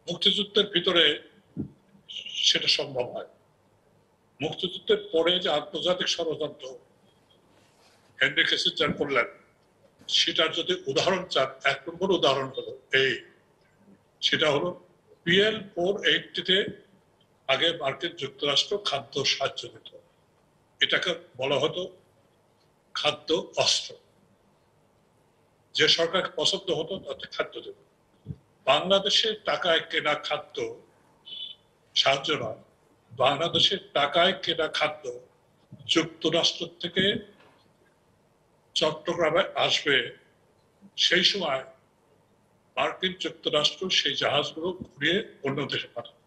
মুক্তিযুদ্ধের ভিতরে সেটা সম্ভব হয়। মুক্তিযুদ্ধের পরে যে আন্তর্জাতিক ষড়যন্ত্র হেনরি কিসিঞ্জার করলেন, সেটার যদি উদাহরণ চান, 1 নম্বর উদাহরণ হলো সেটা হলো PL 480-তে আগে মার্কিন যুক্তরাষ্ট্র খাদ্য সাহায্য দিত। এটাকে বলা হতো খাদ্য অস্ত্র। যে সরকার পছন্দ হতো তাতে খাদ্য দেবে। বাংলাদেশের টাকায় কেনা খাদ্য সাহায্য নয়, বাংলাদেশের টাকায় কেনা খাদ্য যুক্তরাষ্ট্র থেকে চট্টগ্রামে আসবে। সেই সময় মার্কিন যুক্তরাষ্ট্র সেই জাহাজগুলো ঘুরিয়ে অন্য দেশে পাঠাবে।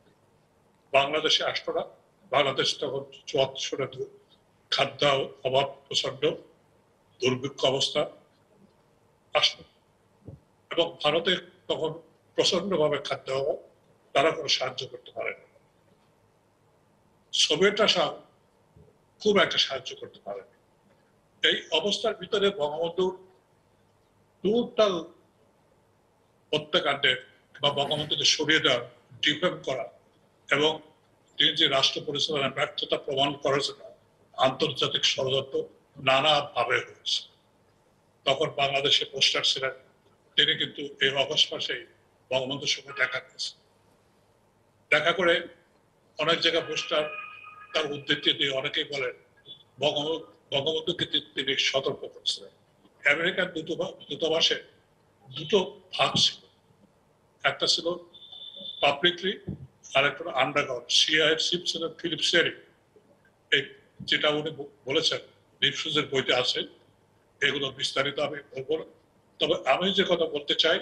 বাংলাদেশে আসতো না। বাংলাদেশ তখন 74 সালে খাদ্য অভাব, প্রচন্ড দুর্ভিক্ষ অবস্থা আসতো, এবং ভারতে তখন প্রচন্ড ভাবে খাদ্য অভাব, তারা কোনো সাহায্য করতে পারে না। সোভিয়েট রাশিয়া খুব একটা সাহায্য করতে পারে না। এই অবস্থার ভিতরে বঙ্গবন্ধু টোটাল হত্যাকাণ্ডের বা বঙ্গবন্ধুকে সরিয়ে দেওয়া, ডিফেম করা এবং তিনি যে রাষ্ট্র পরিচালনার ব্যর্থতা প্রমাণ করেছেন আন্তর্জাতিক ষড়যন্ত্র নানাভাবে হয়েছে। তখন বাংলাদেশে পোস্টার ছিলেন, তিনি কিন্তু এই অগস্ট মাসেই বঙ্গবন্ধুর সঙ্গে দেখা করেছেন। দেখা করে অনেক জায়গায় পোস্টার তার উদ্ধৃতি দিয়ে অনেকেই বলেন বঙ্গবন্ধুকে তিনি সতর্ক করেছিলেন। আমেরিকার দূতাবাসে দুটো ভাগ ছিল, একটা ছিল পাবলিকলি আর একটা আন্ডারগ্রাউন্ড। সিআইয়ের চিফ ছিলেন ফিলিপ সেরি। এই যেটা উনি বলেছেন দীপসুজের বইতে আছে, এগুলো বিস্তারিত আমি বলবো না। তবে আমি যে কথা বলতে চাই,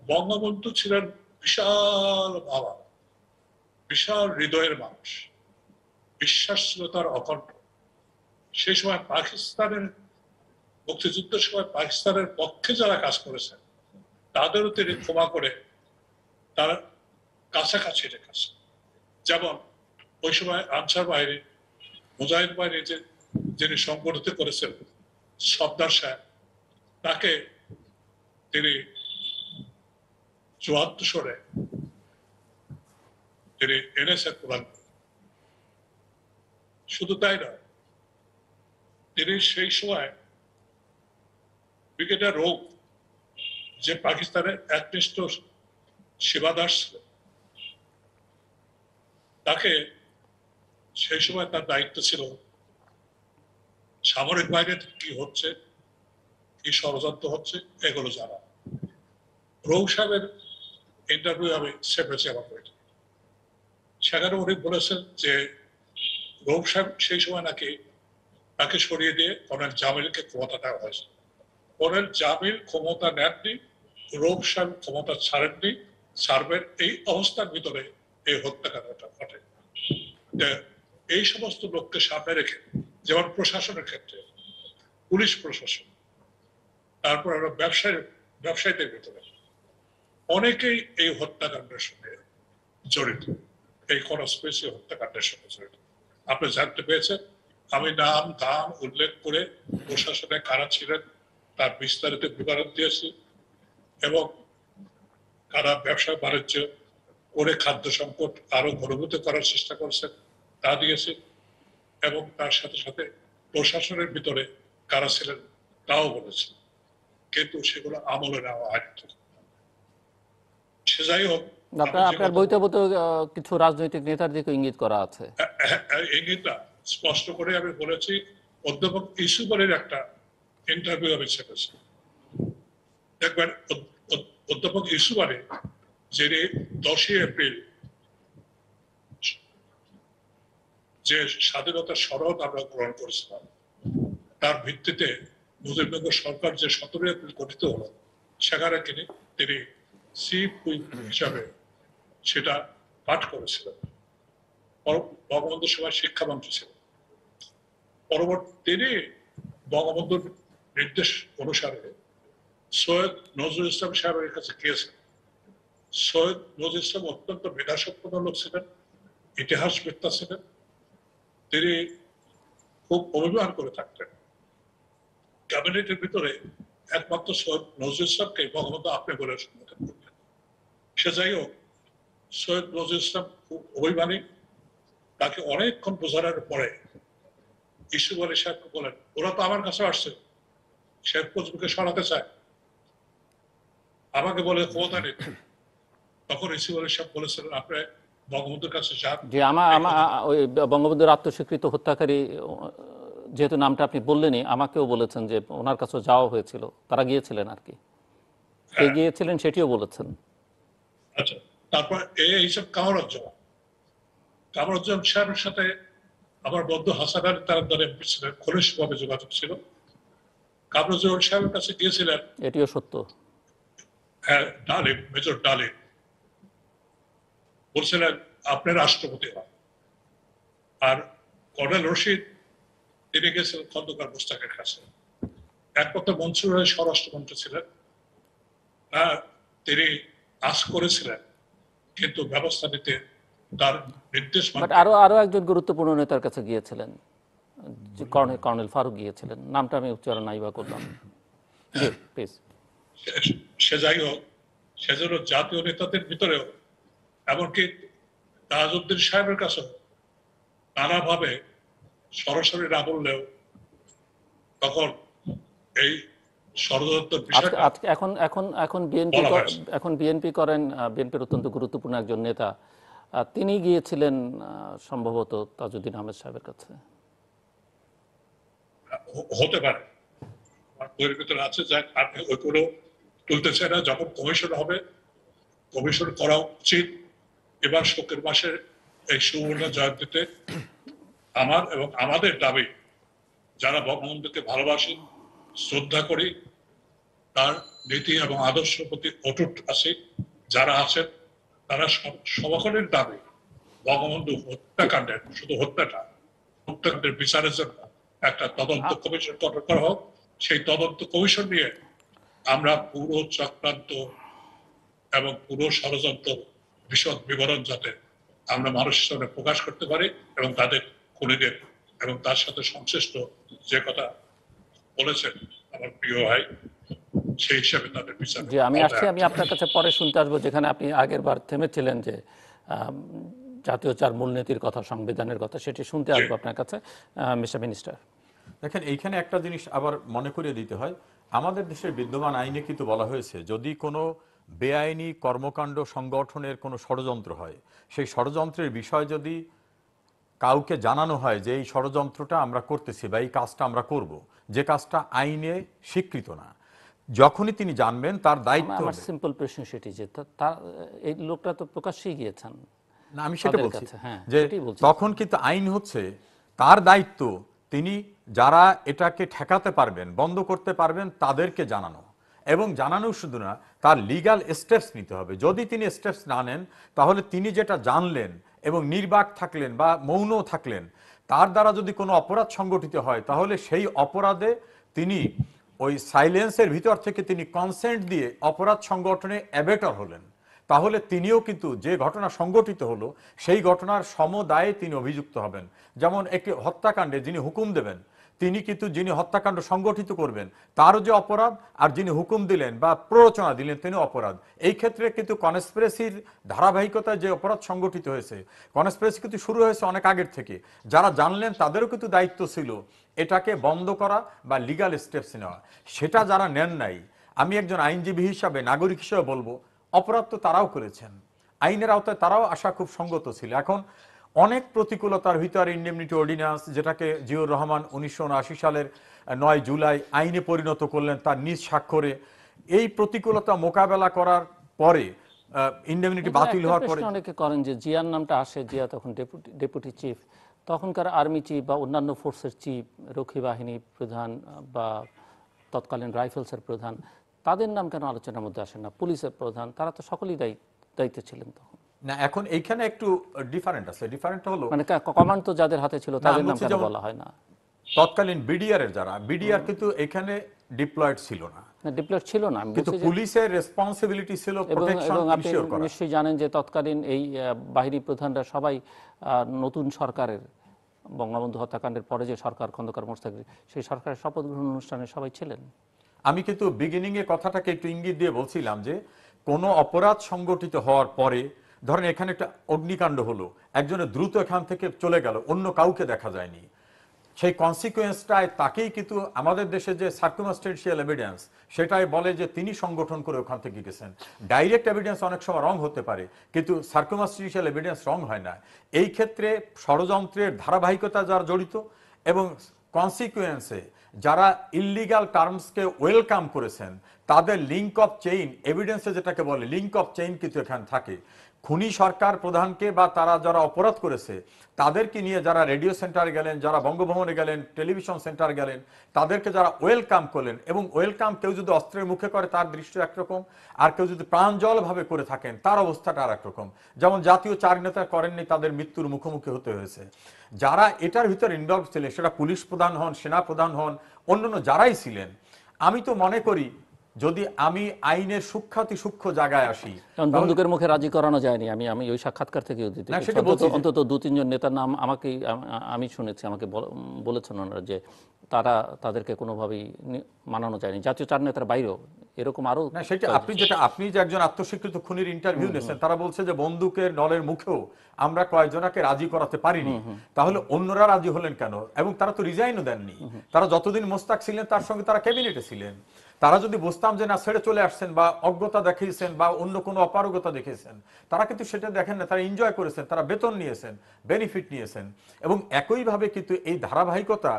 বঙ্গবন্ধু ছিলেন বিশাল ভাবা, বিশাল হৃদয়ের মানুষ, বিশ্বাস ছিল তার অখণ্ড। সেই সময় পাকিস্তানের মুক্তিযুদ্ধের সময় পাকিস্তানের পক্ষে যারা কাজ করেছেন তাদেরও তিনি ক্ষমা করে তার কাছাকাছি রেখেছেন। যেমন ওই সময় আনসার বাহিনী, মুজাহিদ বাহিনী যিনি সংগঠিত করেছেন সর্দার সাহেব, তাকে তিনি 74 সনে তিনি NSA প্রদান করেন। শুধু তাই নয়, তিনি সেই সময় ব্রিগেডিয়ার রৌফ, যে পাকিস্তানের একনিষ্ঠ সেবাদার ছিলেন, তাকে সেই সময় তার দায়িত্ব ছিল সামরিক বাহিনীতে কি হচ্ছে, কি ষড়যন্ত্র হচ্ছে, এগুলো জানা। রৌফ সাহেবের ইন্টারভিউ আমি ছেপেছি আমার বইটা। সেখানে উনি বলেছেন যে রৌফ সাহেব সেই সময় নাকি তাকে সরিয়ে দিয়ে কর্নেল জামিলকে ক্ষমতা দেওয়া হয়েছে। কর্নেল জামিল ক্ষমতা নেননি, রৌফ সাহেব ক্ষমতা ছাড়েননি, ছাড়বেন, এই অবস্থার ভিতরে এই হত্যাকাণ্ডটা ঘটে। এই সমস্ত লোককে সামনে রেখে, যেমন প্রশাসনের ক্ষেত্রে পুলিশ প্রশাসন, তারপর আরো ব্যবসায়ীদের ভিতরে অনেকেই এই হত্যাকাণ্ডের সঙ্গে জড়িত, এই কনস্পিরেসি হত্যাকাণ্ডের সঙ্গে জড়িত। আপনি জানতে পেরেছেন, আমি নাম দাম উল্লেখ করে প্রশাসনে কারা ছিলেন তার বিস্তারিত বিবরণ দিয়েছি, এবং কারা ব্যবসা বাণিজ্য করে খাদ্য সংকট আরো ঘনীভূত করার চেষ্টা করছেন তা দিয়েছি, এবং তার সাথে সাথে প্রশাসনের ভিতরে কারা ছিলেন তাও বলেছি। কিন্তু সেগুলো আমলে নেওয়া হয়নি। সে যাই হোক, আপনার যে আপনার কথা বইতে বলতে কিছু রাজনৈতিক নেতার দিকে ইঙ্গিত করা আছে। ইঙ্গিতটা স্পষ্ট করে আমি বলেছি। অধ্যাপক ইসুফের একটা ইন্টারভিউ আমি ছেপেছি, দেখবেন অধ্যাপক ইউসুফ আলী, যিনি 10ই এপ্রিল যে স্বাধীনতার শরৎ আমরা গ্রহণ করেছিলাম, তার ভিত্তিতে মুজিবনগর সরকার যে 17 এপ্রিল গঠিত হলো, সেখানে তিনি চিফ হুইপ হিসাবে সেটা পাঠ করেছিলেন। বঙ্গবন্ধুর সময় শিক্ষামন্ত্রী ছিলেন। পরবর্তী তিনি বঙ্গবন্ধুর নির্দেশ অনুসারে সৈয়দ নজরুল ইসলাম সাহেবের কাছে গিয়েছেন। সৈয়দ নজরুল ইসলাম অত্যন্ত মেধাসম্পন্ন লোক ছিলেন, ইতিহাসবেত্তা ছিলেন। তিনি খুব অভিমান করে থাকতেন। ক্যাবিনেটের ভিতরে একমাত্র সৈয়দ নজরুল ইসলামকে বঙ্গবন্ধু আপনি বলে সম্বোধন করতেন। সে যাই হোক, সৈয়দ নজরুল ইসলাম খুব অভিমানী। তাকে অনেকক্ষণ বোঝানোর পরে ইসুফ আলী সাহেবকে বলেন, ওরা তো আমার কাছে আসছে, শেখ মুজিবকে সরাতে চায়, আমাকে বলে ক্ষমতা নেই। তখন ইসুফ আলী সাহেব বলেছিলেন, আপনি বঙ্গবন্ধুর কাছে যান। যে ওই বঙ্গবন্ধুর আত্মস্বীকৃত হত্যাকারী, যেহেতু নামটা আপনি বললেনই, আমাকেও বলেছেন যে ওনার কাছে যাওয়া হয়েছিল, তারা গিয়েছিলেন আর কি, কে গিয়েছিলেন সেটিও বলেছেন। আচ্ছা, তারপর এইসব কামরুজ্জামান সাহেবের সাথে আমার বন্ধু হাসান আলী তালুকদার এমপি ছিলেন, ঘনিষ্ঠভাবে যোগাযোগ ছিল। কামরুজ্জামান সাহেবের কাছে গিয়েছিলেন, এটিও সত্য। হ্যাঁ, ডালিম, মেজর ডালিম বলছিলেন আপনি রাষ্ট্রপতি হন। আর কর্নেল রশিদ, তিনি গেছিলেন খন্দকার মোস্তাকের কাছে। একমাত্র মনসুর আলী স্বরাষ্ট্রমন্ত্রী ছিলেন, তিনি আজ করেছিলেন, কিন্তু ব্যবস্থা নিতে তার নির্দেশ বাট আরো একজন গুরুত্বপূর্ণ নেতার কাছে গিয়েছিলেন, কর্নেল ফারুক গিয়েছিলেন, নামটা আমি উচ্চারণ নাই বা করলাম। জি প্লিজ। সে যাই হোক, সেজন্য জাতীয় নেতাদের ভিতরেও এমনকি তাজউদ্দিন সাহেবের কাছে নানাভাবে সরাসরি না বললেও তখন এই ষড়যন্ত্র বিষয়টা এখন বিএনপি করেন, বিএনপির অত্যন্ত গুরুত্বপূর্ণ একজন নেতা, তিনি গিয়েছিলেন সম্ভবত তাজউদ্দিন আহমেদ সাহেবের কাছে। হতে পারে, বইয়ের ভিতরে আছে, যাক আপনি ওইগুলো তুলতে চাই না। যখন কমিশন হবে, কমিশন করা উচিত। এবার শোকের মাসের এই সুবর্ণ জয়ন্তীতে আমার এবং আমাদের দাবি, যারা বঙ্গবন্ধুকে ভালোবাসি, শ্রদ্ধা করি, তার নীতি এবং আদর্শের প্রতি অটুট আছি, যারা আছেন তারা সকলের দাবি বঙ্গবন্ধু হত্যাকাণ্ডের, শুধু হত্যাকাণ্ডের বিচারের জন্য একটা তদন্ত কমিশন গঠন করা হোক। সেই তদন্ত কমিশন নিয়ে আমরা পুরো চক্রান্ত এবং পুরো ষড়যন্ত্র বিশদ বিবরণ যাতে আমরা মানুষের সামনে প্রকাশ করতে পারি, এবং তাদের খুনিদের এবং তার সাথে সংশ্লিষ্ট যে কথা বলেছেন আমার প্রিয় ভাই, সেই হিসাবে তাদের বিচার। জি, আমি আপনার কাছে পরে শুনতে আসবো, যেখানে আপনি আগের বার থেমেছিলেন যে জাতীয় চার মূলনীতির কথা, সংবিধানের কথা, সেটি শুনতে আসবো আপনার কাছে। মিস্টার মিনিস্টার, দেখেন, এইখানে একটা জিনিস আবার মনে করিয়ে দিতে হয়। আমাদের দেশের বিদ্যমান আইনে কিন্তু বলা হয়েছে, যদি কোনো বেআইনি কর্মকাণ্ড সংগঠনের কোনো ষড়যন্ত্র হয়, সেই ষড়যন্ত্রের বিষয় যদি কাউকে জানানো হয় যে এই ষড়যন্ত্রটা আমরা করতেছি বা এই কাজটা আমরা করব, যে কাজটা আইনে স্বীকৃত না, যখনই তিনি জানবেন তার দায়িত্ব। আমার সিম্পল প্রশ্ন সেটি যে এই লোকটা তো প্রকাশ্যেই গিয়েছেন। না, আমি সেটা বলছি যে বলছি, তখন কিন্তু আইন হচ্ছে তার দায়িত্ব, তিনি যারা এটাকে ঠেকাতে পারবেন, বন্ধ করতে পারবেন, তাদেরকে জানানো, এবং জানানো শুধু না, তার লিগ্যাল স্টেপস নিতে হবে। যদি তিনি স্টেপস না নেন, তাহলে তিনি যেটা জানলেন এবং নির্বাক থাকলেন বা মৌন থাকলেন, তার দ্বারা যদি কোনো অপরাধ সংগঠিত হয়, তাহলে সেই অপরাধে তিনি ওই সাইলেন্সের ভিতর থেকে তিনি কনসেন্ট দিয়ে অপরাধ সংগঠনে অ্যাবেটর হলেন, তাহলে তিনিও কিন্তু যে ঘটনা সংগঠিত হলো সেই ঘটনার সমদায়ে তিনি অভিযুক্ত হবেন। যেমন একটি হত্যাকাণ্ডে যিনি হুকুম দেবেন, তিনি কিন্তু যিনি হত্যাকাণ্ড সংগঠিত করবেন তারও যে অপরাধ, আর যিনি হুকুম দিলেন বা প্ররোচনা দিলেন তিনি অপরাধ। এই ক্ষেত্রে কিন্তু কনস্পিরেসির ধারাবাহিকতায় যে অপরাধ সংগঠিত হয়েছে, কনস্পিরেসি কিন্তু শুরু হয়েছে অনেক আগের থেকে। যারা জানলেন তাদেরও কিন্তু দায়িত্ব ছিল এটাকে বন্ধ করা বা লিগ্যাল স্টেপস নেওয়া। সেটা যারা নেন নাই, আমি একজন আইনজীবী হিসাবে, নাগরিক হিসেবে বলবো, অপরাধ তো তারাও করেছেন। আইনের আওতায় তারাও আসা খুব সঙ্গত ছিল। এখন অনেক প্রতিকূলতার ভিতরে ইন্ডেমনিটি অর্ডিন্যান্স, যেটাকে জিয়াউর রহমান 1979 সালের 9 জুলাই আইনে পরিণত করলেন তার নিজ স্বাক্ষরে, এই প্রতিকূলতা মোকাবেলা করার পরে ইন্ডেমনিটি বাতিল হওয়ার পরে অনেকে করেন যে জিয়ার নামটা আসে, জিয়া তখন ডেপুটি চিফ, তখনকার আর্মি চিফ বা অন্যান্য ফোর্সের চিফ, রক্ষী বাহিনী প্রধান বা তৎকালীন রাইফেলসের প্রধান, তাদের নাম কেন আলোচনার মধ্যে আসে না? পুলিশের প্রধান, তারা তো সকলেই দায়িত্বে ছিলেন তখন। না, এখন এইখানে একটু ডিফারেন্ট আছে। ডিফারেন্ট হলো মানে কমান্ড তো যাদের হাতে ছিল তাদের নাম কেন বলা হয় না? তৎকালীন বিডিআর এর যারা, বিডিআর কিন্তু এখানে ডিপ্লয়েড ছিল না, ডিপ্লয়েড ছিল না, কিন্তু পুলিশের রেসপন্সিবিলিটি ছিল প্রোটেকশন ইনশিওর করা। নিশ্চয়ই জানেন যে তৎকালীন এই বাহিনী প্রধানরা সবাই নতুন সরকারের, বঙ্গবন্ধু হত্যাকাণ্ডের পরে যে সরকার খন্দকার মোশতাক, সেই সরকারের শপথ গ্রহণ অনুষ্ঠানে সবাই ছিলেন। আমি কিন্তু বিগিনিং এ কথাটাকে একটু ইঙ্গিত দিয়ে বলছিলাম যে কোনো অপরাধ সংগঠিত হওয়ার পরে, ধরেন এখানে একটা অগ্নিকাণ্ড হলো, একজনের দ্রুত এখান থেকে চলে গেল, অন্য কাউকে দেখা যায়নি, সেই কনসিকুয়েন্সটায় তাকেই কিন্তু আমাদের দেশে যে সার্কুমস্টেন্সিয়াল এভিডেন্স সেটাই বলে যে তিনি সংগঠন করে ওখান থেকে গেছেন। ডাইরেক্ট এভিডেন্স অনেক সময় রং হতে পারে, কিন্তু সার্কুমস্টেন্সিয়াল এভিডেন্স রং হয় না। এই ক্ষেত্রে ষড়যন্ত্রের ধারাবাহিকতা যারা জড়িত এবং কনসিকুয়েন্সে যারা ইললিগাল টার্মসকে ওয়েলকাম করেছেন, তাদের লিঙ্ক অফ চেইন এভিডেন্সে যেটাকে বলে লিঙ্ক অফ চেইন কিন্তু এখানে থাকে। খুনি সরকার প্রধানকে বা তারা যারা অপরাধ করেছে তাদেরকে নিয়ে যারা রেডিও সেন্টারে গেলেন, যারা বঙ্গভবনে গেলেন, টেলিভিশন সেন্টার গেলেন, তাদেরকে যারা ওয়েলকাম করলেন, এবং ওয়েলকাম কেউ যদি অস্ত্রের মুখে করে তার দৃশ্য একরকম, আর কেউ যদি প্রাঞ্জলভাবে করে থাকেন তার অবস্থাটা আর একরকম। যেমন জাতীয় 4 নেতা করেননি, তাদের মৃত্যুর মুখোমুখি হতে হয়েছে। যারা এটার ভিতরে ইনভলভ ছিলেন, সেটা পুলিশ প্রধান হন, সেনা প্রধান হন, অন্যান্য যারাই ছিলেন, আমি তো মনে করি যদি আমি আইনের সূক্ষ্ম জায়গায় আসি, বন্দুকের মুখে রাজি করানো যায়নি। আমি ওই সাক্ষাৎকার থেকে অন্তত 2-3 জন নেতার নাম আমি শুনেছি, আমাকে বলেছেন ওনারা যে তাদেরকে কোনোভাবেই মানানো যায়নি, জাতীয় 4 নেতার বাইরেও এরকম আরো। না, সেটা আপনি যে একজন আত্মস্বীকৃত খুনির ইন্টারভিউ নিয়েছেন, তারা বলছে যে বন্দুকের নলের মুখেও আমরা কয়েকজনকে রাজি করাতে পারিনি, তাহলে অন্যরা রাজি হলেন কেন? এবং তারা তো রিজাইনও দেননি। তারা যতদিন মোস্তাক ছিলেন তার সঙ্গে তারা ক্যাবিনেটে ছিলেন। তারা যদি বুঝতাম যে না ছেড়ে চলে আসছেন বা অজ্ঞতা দেখিয়েছেন বা অন্য কোনো অপারগতা দেখিয়েছেন, তারা কিন্তু সেটা দেখেন না, তারা এনজয় করেছেন, তারা বেতন নিয়েছেন, বেনিফিট নিয়েছেন, এবং একইভাবে কিন্তু এই ধারাবাহিকতা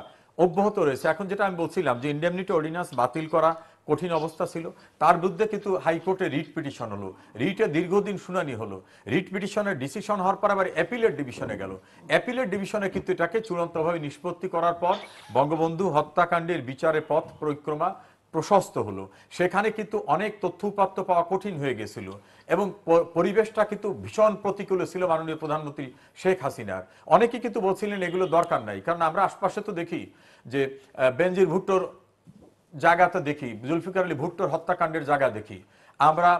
অব্যাহত রয়েছে। এখন যেটা আমি বলছিলাম যে ইন্ডেমনিটি অর্ডিন্যান্স বাতিল করা কঠিন অবস্থা ছিল, তার বিরুদ্ধে কিন্তু হাইকোর্টে রিট পিটিশন হলো, রিটে দীর্ঘদিন শুনানি হলো, রিট পিটিশনের ডিসিশন হওয়ার পর আবার অ্যাপিলেট ডিভিশনে গেল, অ্যাপিলেট ডিভিশনে কিন্তু এটাকে চূড়ান্তভাবে নিষ্পত্তি করার পর বঙ্গবন্ধু হত্যাকাণ্ডের বিচারের পথ পরিক্রমা প্রশস্ত হলো। সেখানে কিন্তু অনেক তথ্য উপাত্ত পাওয়া কঠিন হয়ে গেছিল, এবং পরিবেশটা কিন্তু ভীষণ প্রতিকূল ছিল মাননীয় প্রধানমন্ত্রী শেখ হাসিনার। অনেকে কিন্তু বলছিলেন এগুলো দরকার নাই, কারণ আমরা আশপাশে তো দেখি যে বেনজির ভুট্টোর জায়গাতে দেখি, জুলফিকার আলী ভুট্টোর হত্যাকাণ্ডের জায়গা দেখি, আমরা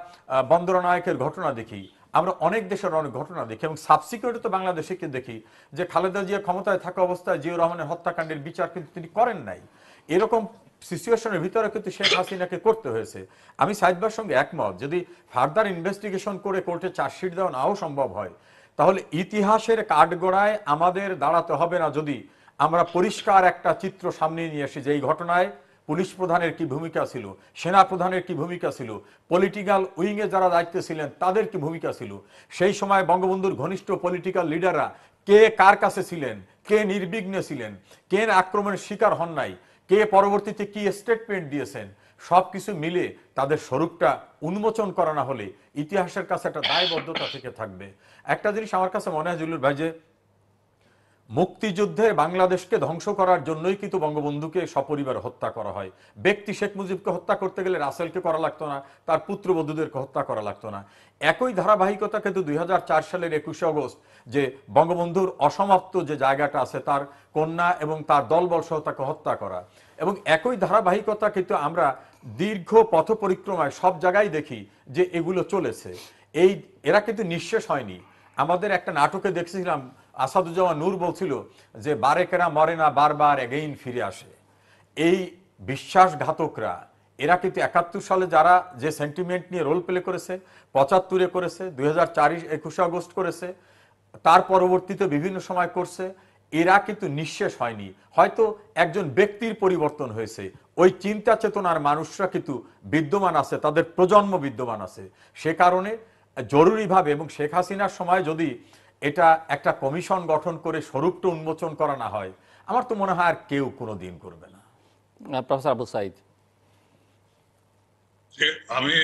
বন্দরনায়কের ঘটনা দেখি, আমরা অনেক দেশের অনেক ঘটনা দেখি, এবং সাবসিকুয়েন্ট তো বাংলাদেশে দেখি যে খালেদা জিয়া ক্ষমতায় থাকা অবস্থায় জিয়াউর রহমানের হত্যাকাণ্ডের বিচার কিন্তু তিনি করেন নাই। এরকম সিচুয়েশনের ভিতরে কিন্তু শেখ হাসিনাকে করতে হয়েছে। আমি সাইদবার সঙ্গে একমত, যদি ফার্দার ইনভেস্টিগেশন করে কোর্টে চার্জশিট দেওয়া নাও সম্ভব হয়, তাহলে ইতিহাসের কাঠগড়ায় আমাদের দাঁড়াতে হবে না যদি আমরা পরিষ্কার একটা চিত্র সামনে নিয়ে আসি যে এই ঘটনায় পুলিশ প্রধানের কি ভূমিকা ছিল, সেনা প্রধানের কি ভূমিকা ছিল, পলিটিক্যাল উইংয়ে যারা দায়িত্বে ছিলেন তাদের কি ভূমিকা ছিল, সেই সময় বঙ্গবন্ধুর ঘনিষ্ঠ পলিটিক্যাল লিডাররা কে কার কাছে ছিলেন, কে নির্বিঘ্নে ছিলেন, কে আক্রমণের শিকার হন নাই, কে পরবর্তীতে কি স্টেটমেন্ট দিয়েছেন, সবকিছু মিলে তাদের স্বরূপটা উন্মোচন করা না হলে ইতিহাসের কাছে একটা দায়বদ্ধতা থেকে থাকবে। একটা জিনিস আমার কাছে মনে হয় জুলুর ভাই, যে মুক্তিযুদ্ধে বাংলাদেশকে ধ্বংস করার জন্যই কিন্তু বঙ্গবন্ধুকে সপরিবার হত্যা করা হয়। ব্যক্তি শেখ মুজিবকে হত্যা করতে গেলে রাসেলকে করা লাগতো না, তার পুত্রবধূদেরকে হত্যা করা লাগতো না। একই ধারাবাহিকতা কিন্তু 2004 সালের 21 আগস্ট যে বঙ্গবন্ধুর অসমাপ্ত যে জায়গাটা আছে, তার কন্যা এবং তার দলবল সহ তাকে হত্যা করা, এবং একই ধারাবাহিকতা কিন্তু আমরা দীর্ঘ পথ পরিক্রমায় সব জায়গায় দেখি যে এগুলো চলেছে। এরা কিন্তু নিঃশেষ হয়নি। আমাদের একটা নাটকে দেখছিলাম, আসাদুজ্জামান নূর বলছিল যে বারেকেরা মরে না, বারবার এগেইন ফিরে আসে। এই বিশ্বাসঘাতকরা এরা কিন্তু 71 সালে যারা যে সেন্টিমেন্ট নিয়ে রোল প্লে করেছে, 75-এ করেছে, 2004 21 আগস্ট করেছে, তার পরবর্তীতে বিভিন্ন সময় করছে, এরা কিন্তু নিঃশেষ হয়নি। হয়তো একজন ব্যক্তির পরিবর্তন হয়েছে, ওই চিন্তা চেতনার মানুষরা কিন্তু বিদ্যমান আছে, তাদের প্রজন্ম বিদ্যমান আছে। সে কারণে জরুরিভাবে এবং শেখ হাসিনার সময় যদি এটা একটা কমিশন গঠন করে স্বরূপটা উন্মোচন করা না হয়, আমার তো মনে হয় আর কেউ কোনো দিন করবে না। প্রফেসর আবু সাইদ। যে আমি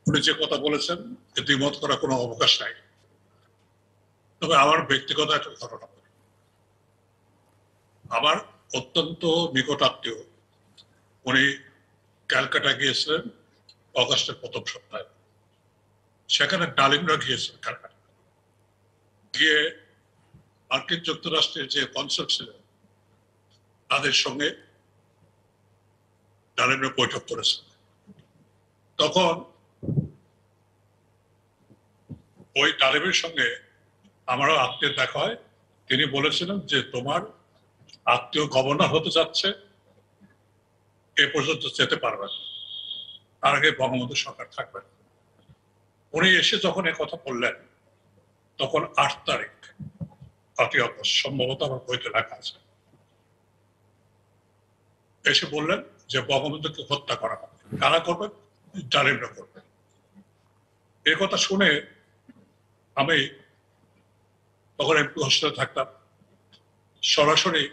উনি যে কথা বলেছেন এতে মত করার কোনো অবকাশ নাই। তবে আমার ব্যক্তিগত একটা ঘটনা, আমার অত্যন্ত নিকট আত্মীয় উনি ক্যালকাটা গিয়েছিলেন অগাস্টের প্রথম সপ্তাহে। সেখানে ডালিমরা গিয়েছেন ক্যালকাটা, গিয়ে মার্কিন যুক্তরাষ্ট্রের যে কনসাল ছিলেন তাদের সঙ্গে ডালিমরা বৈঠক করেছেন। তখন ওই ডালিমের সঙ্গে আমারও আত্মীয় দেখা হয়। তিনি বলেছিলেন যে তোমার আত্মীয় গভর্নর হতে যাচ্ছে, এ পর্যন্ত যেতে পারবে না, তার আগে বঙ্গবন্ধু সরকার থাকবে না। উনি এসে যখন কথা বললেন তখন 8 তারিখ 8 আগস্ট, সম্ভবত আমার বইতে লেখা আছে, এসে বললেন যে বঙ্গবন্ধুকে হত্যা করা হবে। কারা করবে? ডালিমরা করবে। এই কথা শুনে আমি তখন এমপি হোস্টেলে থাকতাম, সরাসরি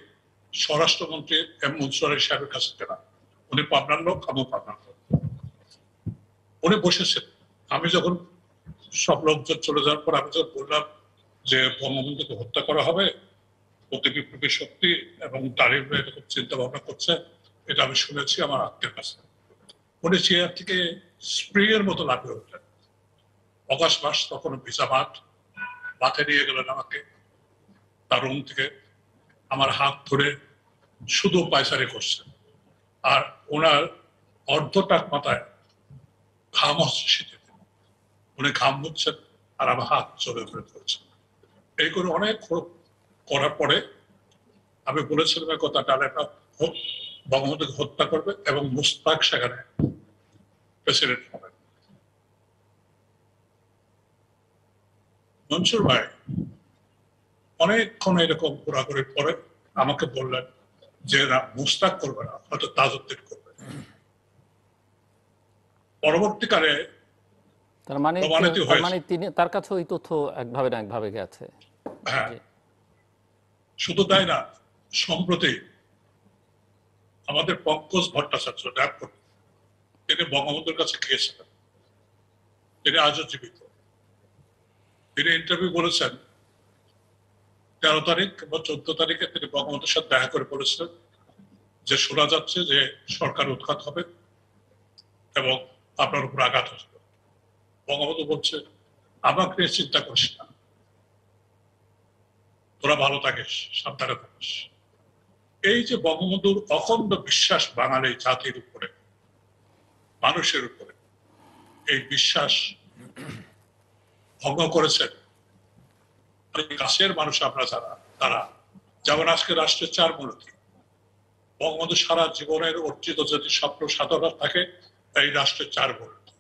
স্বরাষ্ট্রমন্ত্রী এম মুনসুর সাহেবের কাছে গেলাম। উনি পাবনার লোক, আমিও পাবনার লোক। উনি বসেছেন। আমি যখন সব লোকজন চলে যাওয়ার পর আমি যখন বললাম যে বঙ্গবন্ধুকে হত্যা করা হবে, অতি বিপ্লবী শক্তি এবং তালিমরা এরকম চিন্তা ভাবনা করছে, এটা আমি শুনেছি আমার আত্মীয়ের কাছে। উনি চেয়ার থেকে স্প্রিংয়ের মতো লাফিয়ে উঠলেন। অগাস্ট মাস, তখন ভিসা মাঠ, মাথায় নিয়ে গেলেন আমাকে তার রুম থেকে, আমার হাত ধরে শুধু পায়চারি করছেন। আর ওনার অর্ধটাক মাথায় ঘাম হচ্ছে শীতে, উনি ঘাম মুছছেন আর আমার হাত চলে ধরে ধরেছেন। এই করে অনেক করার পরে আমি বলেছিলাম কথা, ডালেটা বঙ্গবন্ধুকে হত্যা করবে এবং মুশতাক সেখানে প্রেসিডেন্ট হবে। মনসুর ভাই অনেকক্ষণ এরকম ঘোরাঘুরির পরে আমাকে বললেন যে না, মুশতাক করবে না, হয়তো তাজউদ্দিন করবে। পরবর্তীকালে তার মানে তিনি, তার কাছে ওই তথ্য একভাবে না একভাবে গেছে। হ্যাঁ, শুধু তাই না, সম্প্রতি আমাদের পঙ্কজ ভট্টাচার্য র্যাব করতেন, তিনি বঙ্গবন্ধুর কাছে গিয়েছিলেন, তিনি আজও জীবিত। তিনি ইন্টারভিউ বলেছেন 13 তারিখ বা 14 তারিখে তিনি বঙ্গবন্ধুর সাথে দেখা করে বলেছিলেন যে শোনা যাচ্ছে যে সরকার উৎখাত হবে এবং আপনার উপর আঘাত আসবে। বঙ্গবন্ধু বলছে আমাকে নিয়ে চিন্তা করিস না, তোরা ভালো থাকিস, সাবধানে থাকিস। এই যে বঙ্গবন্ধুর অখণ্ড বিশ্বাস বাঙালি জাতির উপরে, মানুষের উপরে, এই বিশ্বাস ভঙ্গ করেছেন কাছের মানুষ আমরা যারা, তারা যেমন আজকে রাষ্ট্রের 4 মূলনীতি। বঙ্গবন্ধু সারা জীবনের অর্জিত যদি স্বপ্ন সাধনা থাকে, এই রাষ্ট্রের 4 মূলনীতি।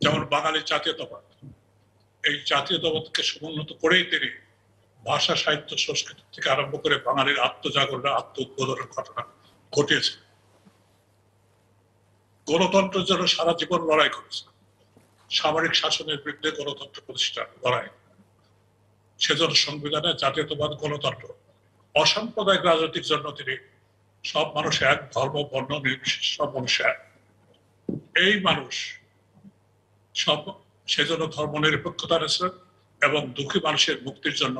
যেমন বাঙালি জাতীয়তাবাদ, এই জাতীয়তাবাদকে সমুন্নত করেই তিনি ভাষা, সাহিত্য, সংস্কৃতি থেকে আরম্ভ করে বাঙালির আত্মজাগরণ, আত্ম উদ্বোধনের ঘটনা ঘটিয়েছে। গণতন্ত্রের জন্য সারা জীবন লড়াই করেছে, সামরিক শাসনের বিরুদ্ধে গণতন্ত্র প্রতিষ্ঠার লড়াই, সেজন্য সংবিধানে জাতীয়তাবাদ, গণতন্ত্র, অসাম্প্রদায়িক রাজনীতির জন্য তিনি সব মানুষ এক, ধর্ম বর্ণ নির্বিশেষে সব মানুষ এক। এই মানুষ সব, সেজন্য ধর্ম নিরপেক্ষতা রয়েছে এবং দুঃখী মানুষের মুক্তির জন্য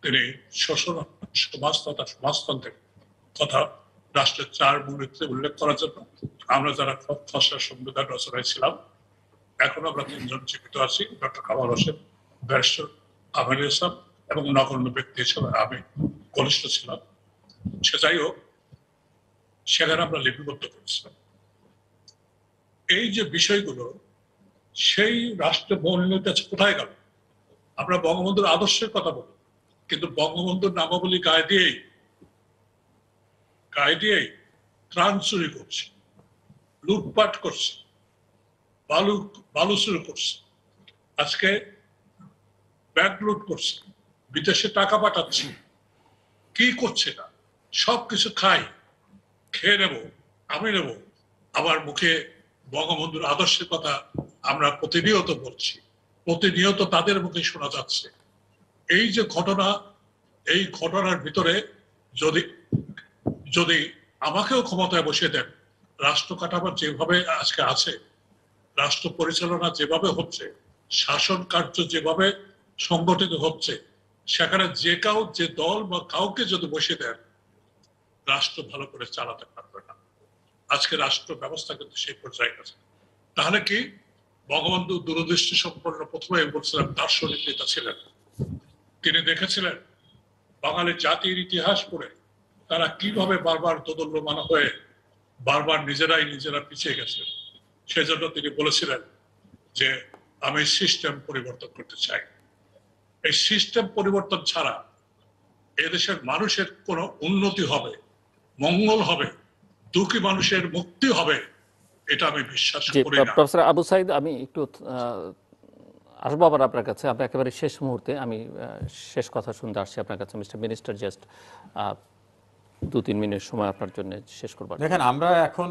তিনি শোষণ সমাজ তথা সমাজতন্ত্রের কথা রাষ্ট্রের 4 মূলনীতিতে উল্লেখ করার জন্য আমরা যারা খসড়া সংবিধান রচনায় ছিলাম, এখন আমরা 3 জন জীবিত আছি, ডক্টর কামাল হোসেন, ব্যারিস্টার আমির ইসলাম এবং নগণ্য ব্যক্তি হিসেবে আমি কনিষ্ঠ ছিলাম। সে যাই হোক, সেখানে আমরা লিপিবদ্ধ করেছিলাম এই যে বিষয়গুলো। সেই রাষ্ট্রের মূলনীতি আছে কোথায় গেল? আমরা বঙ্গবন্ধুর আদর্শের কথা বলি, কিন্তু বঙ্গবন্ধুর নামাবলী গায়ে দিয়েই ত্রাণ চুরি করছে, লুটপাট করছে, বালু চুরি করছে, আজকে ব্যাংক লুট করছে, বিদেশে টাকা পাঠাচ্ছে। কি করছে না? সবকিছু খেয়ে নেব, আমি নেব, আবার মুখে বঙ্গবন্ধুর আদর্শের কথা আমরা প্রতিনিয়ত বলছি, প্রতিনিয়ত তাদের মুখে শোনা যাচ্ছে। এই যে ঘটনা, এই ঘটনার ভিতরে যদি যদি আমাকেও ক্ষমতায় বসিয়ে দেন, রাষ্ট্র কাঠামো যেভাবে আজকে আছে, রাষ্ট্র পরিচালনা যেভাবে হচ্ছে, শাসন কার্য যেভাবে সংগঠিত হচ্ছে, সেখানে যে দল বা কাউকে যদি বসিয়ে দেন, রাষ্ট্র ভালো করে চালাতে পারবে না। আজকে রাষ্ট্র ব্যবস্থা কিন্তু সেই পর্যায়ে গেছে। তাহলে কি বঙ্গবন্ধু দূরদৃষ্টি সম্পন্ন, প্রথমে বলছিলাম দার্শনিক নেতা ছিলেন। তিনি দেখেছিলেন বাঙালি জাতির ইতিহাস পড়ে তারা কিভাবে বারবার দোদুল্যমান হয়ে বারবার নিজেরা পিছিয়ে গেছে। সেজন্য তিনি বলেছিলেন যে আমি সিস্টেম পরিবর্তন করতে চাই। এই সিস্টেম পরিবর্তন ছাড়া এদেশের মানুষের কোনো উন্নতি হবে, মঙ্গল হবে, দুঃখী মানুষের মুক্তি হবে, এটা আমি বিশ্বাস করি না। প্রফেসর আবু সাইদ, আমি একটু আসবো আবার আপনার কাছে। আমরা একেবারে শেষ মুহূর্তে, আমি শেষ কথা শুনতে আসছি আপনার কাছে। মিস্টার মিনিস্টার, জাস্ট 2-3 মিনিট সময় আপনার জন্য শেষ করবার। দেখেন, আমরা এখন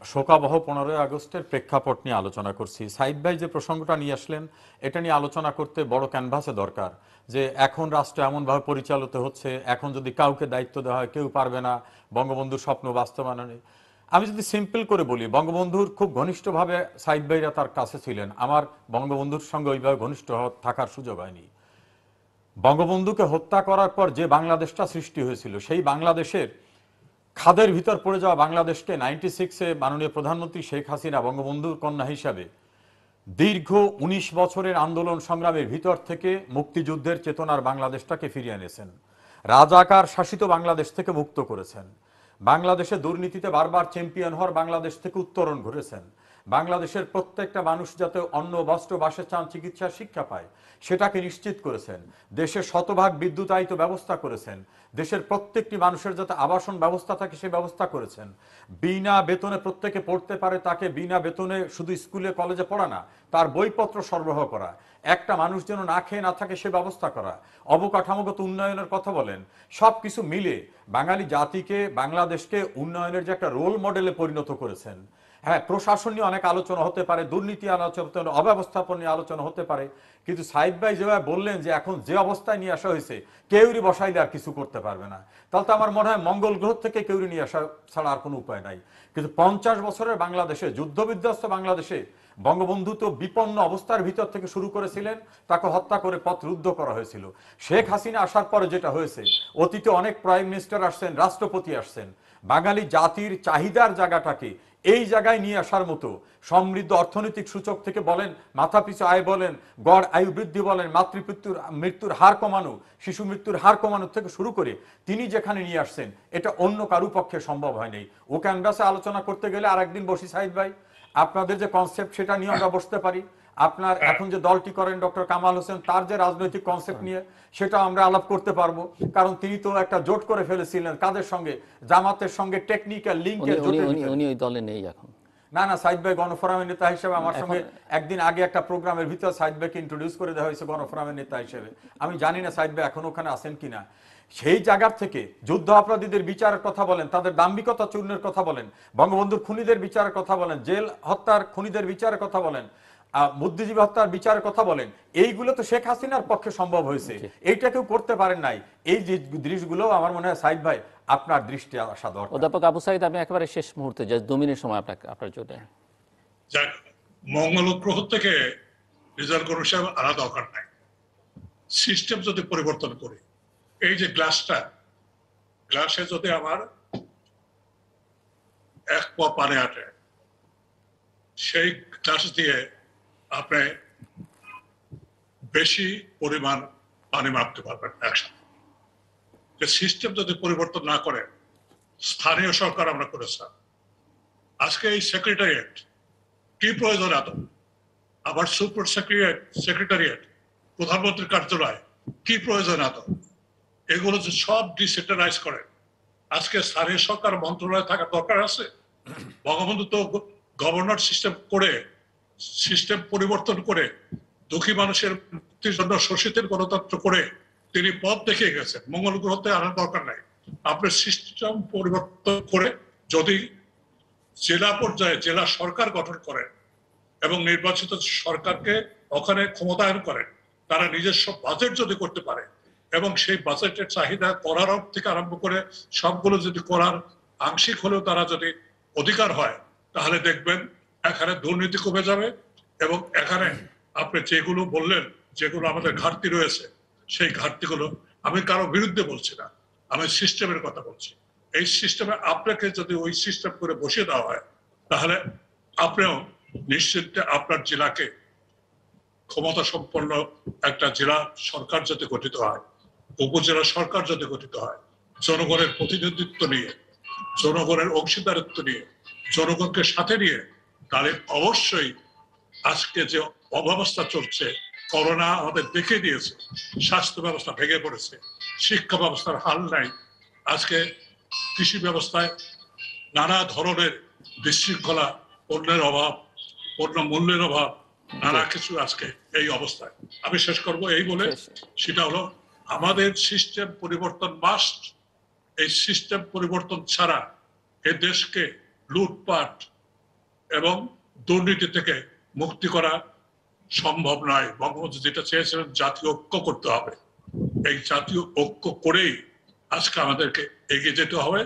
শোকাবহ 15ই আগস্টের প্রেক্ষাপট নিয়ে আলোচনা করছি। সাইদ ভাই যে প্রসঙ্গটা নিয়ে আসলেন, এটা নিয়ে আলোচনা করতে বড় ক্যানভাসে দরকার। যে এখন রাষ্ট্র এমনভাবে পরিচালিত হচ্ছে, এখন যদি কাউকে দায়িত্ব দেওয়া হয় কেউ পারবে না বঙ্গবন্ধুর স্বপ্ন বাস্তবায়নে। আমি যদি সিম্পল করে বলি, বঙ্গবন্ধুর খুব ঘনিষ্ঠভাবে সাইদ ভাইরা তার কাছে ছিলেন। আমার বঙ্গবন্ধুর সঙ্গে ওইভাবে ঘনিষ্ঠ থাকার সুযোগ হয়নি। বঙ্গবন্ধুকে হত্যা করার পর যে বাংলাদেশটা সৃষ্টি হয়েছিল, সেই বাংলাদেশের খাদের ভিতর পড়ে যাওয়া বাংলাদেশকে 96-এ মাননীয় প্রধানমন্ত্রী শেখ হাসিনা বঙ্গবন্ধুর কন্যা হিসাবে দীর্ঘ 19 বছরের আন্দোলন সংগ্রামের ভিতর থেকে মুক্তিযুদ্ধের চেতনার বাংলাদেশটাকে ফিরিয়ে এনেছেন। রাজাকার শাসিত বাংলাদেশ থেকে মুক্ত করেছেন। বাংলাদেশে দুর্নীতিতে বারবার চ্যাম্পিয়ন হওয়ার বাংলাদেশ থেকে উত্তরণ ঘটেছেন। বাংলাদেশের প্রত্যেকটা মানুষ যাতে অন্ন, বস্ত্র, বাসস্থান, চিকিৎসা, শিক্ষা পায় সেটাকে নিশ্চিত করেছেন। দেশে শতভাগ বিদ্যুতায়িত ব্যবস্থা করেছেন। দেশের প্রত্যেকটি মানুষের যাতে আবাসন ব্যবস্থা থাকে সে ব্যবস্থা করেছেন। বিনা বেতনে প্রত্যেকে পড়তে পারে, তাকে বিনা বেতনে শুধু স্কুলে কলেজে পড়া না, তার বইপত্র সরবরাহ করা, একটা মানুষ যেন না খেয়ে না থাকে সে ব্যবস্থা করা, অবকাঠামোগত উন্নয়নের কথা বলেন, সব কিছু মিলে বাঙালি জাতিকে, বাংলাদেশকে উন্নয়নের যে একটা রোল মডেলে পরিণত করেছেন। হ্যাঁ, প্রশাসন নিয়ে অনেক আলোচনা হতে পারে, দুর্নীতি আলোচনা হতে পারে, অব্যবস্থাপন নিয়ে আলোচনা হতে পারে, কিন্তু সাইদ ভাই যেভাবে বললেন যে এখন যে অবস্থায় নিয়ে আসা হয়েছে কেউরি বসাইলে আর কিছু করতে পারবে না, তাহলে তো আমার মনে হয় মঙ্গল গ্রহ থেকে কেউরি নিয়ে আসা ছাড়া আর কোনো উপায় নাই। কিন্তু 50 বছরের বাংলাদেশে, যুদ্ধবিধ্বস্ত বাংলাদেশে বঙ্গবন্ধু তো বিপন্ন অবস্থার ভিতর থেকে শুরু করেছিলেন, তাকে হত্যা করে পথ রুদ্ধ করা হয়েছিল। শেখ হাসিনা আসার পরে যেটা হয়েছে, অতীতে অনেক প্রাইম মিনিস্টার আসছেন, রাষ্ট্রপতি আসছেন, বাঙালি জাতির চাহিদার জায়গাটাকে এই জায়গায় নিয়ে আসার মতো সমৃদ্ধ অর্থনৈতিক সূচক থেকে বলেন, মাথাপিছু আয় বলেন, গড় আয়ু বৃদ্ধি বলেন, মৃত্যুর হার কমানো, শিশু মৃত্যুর হার কমানো থেকে শুরু করে তিনি যেখানে নিয়ে আসছেন এটা অন্য কারো পক্ষে সম্ভব হয়নি। ও ক্যানভাসে আলোচনা করতে গেলে আর একদিন বসি সাইদ ভাই, আপনাদের যে কনসেপ্ট সেটা নিয়ে আমরা বসতে পারি। আপনার এখন যে দলটি করেন ডক্টর কামাল হোসেন, তার যে রাজনৈতিক কনসেপ্ট নিয়ে সেটা আমরা আলাপ করতে পারবো। কারণ তিনি তো একটা জোট করে ফেলেছিলেন কাদের সঙ্গে, জামাতের সঙ্গে টেকনিক্যাল লিংকের জোটে। উনি ওই দলে নেই এখন। না না, সাইদ ভাই গণফোরামের নেতা হিসেবে আমার সঙ্গে একদিন আগে একটা প্রোগ্রামের ভিতরে সাইদ ভাইকে ইন্ট্রোডিউস করে দেওয়া হয়েছে গণফোরামের নেতা হিসেবে। আমি জানি না সাইদ ভাই এখন ওখানে আছেন কিনা। সেই জায়গার থেকে যুদ্ধ অপরাধীদের বিচারের কথা বলেন, তাদের দাম্ভিকতা চূর্ণের কথা বলেন, বঙ্গবন্ধুর খুনিদের বিচারের কথা বলেন, জেল হত্যার খুনিদের বিচারের কথা বলেন, বুদ্ধিজীবী হত্যার বিচারের কথা বলেন, এইগুলো তো শেখ হাসিনার পক্ষে সম্ভব হয়েছে, এইটা কেউ করতে পারেন নাই। এই যে দৃশ্যগুলো আমার মনে হয় সাইদ ভাই আপনার দৃষ্টি আসা দরকার। অধ্যাপক আবু সাইদ, আমি একেবারে শেষ মুহূর্তে, জাস্ট 2 মিনিট সময় আপনার জন্য। যাক, মঙ্গল গ্রহ থেকে রেজাল্ট কোনো হিসাবে আনা দরকার নাই। সিস্টেম যদি পরিবর্তন করি, এই যে গ্লাসে যদি আমার 1 পা পানি আটে, সেই গ্লাস দিয়ে আপনি বেশি পরিমাণ পানি মাপতে পারবেন একসাথে। সিস্টেম যদি পরিবর্তন না করে, স্থানীয় সরকার আমরা করেছিলাম, আজকে এই সেক্রেটারিয়েট কি প্রয়োজন এত, আবার সুপার সেক্রেটারিয়েট, প্রধানমন্ত্রীর কার্যালয় কি প্রয়োজন এত, এগুলো যে সব ডিসেন্ট্রালাইজ করে। আজকে স্থানীয় সরকার মন্ত্রণালয় থাকার দরকার আছে? বঙ্গবন্ধু তো গভর্নর সিস্টেম করে, সিস্টেম পরিবর্তন করে, দুঃখী মানুষের মুক্তির জন্য শোষিতের গণতন্ত্র করে তিনি পথ দেখিয়ে গেছেন। মঙ্গল গ্রহতে আনার দরকার নাই। আপনি সিস্টেম পরিবর্তন করে যদি জেলা পর্যায়ে জেলা সরকার গঠন করেন, এবং নির্বাচিত সরকারকে ওখানে ক্ষমতায়ন করেন, তারা নিজস্ব বাজেট যদি করতে পারে এবং সেই বাজেটের চাহিদা করার থেকে আরম্ভ করে সবগুলো যদি করার আংশিক হলেও তারা যদি অধিকার হয়, তাহলে দেখবেন এখানে দুর্নীতি কমে যাবে এবং এখানে আপনি যেগুলো বললেন, যেগুলো আমাদের ঘাটতি রয়েছে, সেই ঘাটতিগুলো, আমি কারো বিরুদ্ধে বলছি না, আমি সিস্টেমের কথা বলছি। এই সিস্টেমে আপনাকে যদি ওই সিস্টেম করে বসিয়ে দেওয়া হয়, তাহলে আপনিও নিশ্চিত আপনার জেলাকে ক্ষমতা সম্পন্ন একটা জেলা সরকার যদি গঠিত হয়, উপজেলা সরকার যদি গঠিত হয়, জনগণের প্রতিনিধিত্ব নিয়ে, জনগণের অংশীদারিত্ব নিয়ে, জনগণকে সাথে নিয়ে, তাহলে অবশ্যই আজকে যে অব্যবস্থা চলছে, করোনা আমাদের দেখে দিয়েছে, স্বাস্থ্য ব্যবস্থা ভেঙে পড়েছে, শিক্ষা ব্যবস্থার হাল নাই, আজকে কৃষি ব্যবস্থায় নানা ধরনের বিশৃঙ্খলা, পণ্যের অভাব, পণ্য মূল্যের অভাব, নানা কিছু আজকে এই অবস্থায়। আমি শেষ করব এই বলে, সেটা হলো আমাদের সিস্টেম পরিবর্তন মাস্ট। এই সিস্টেম পরিবর্তন ছাড়া এই দেশকে লুটপাট এবং দুর্নীতি থেকে মুক্তি করা সম্ভব নয়। বঙ্গবন্ধু যেটা চেয়েছিলেন, জাতীয় ঐক্য করতে হবে। এই জাতীয় ঐক্য করেই আজকে আমাদেরকে এগিয়ে যেতে হবে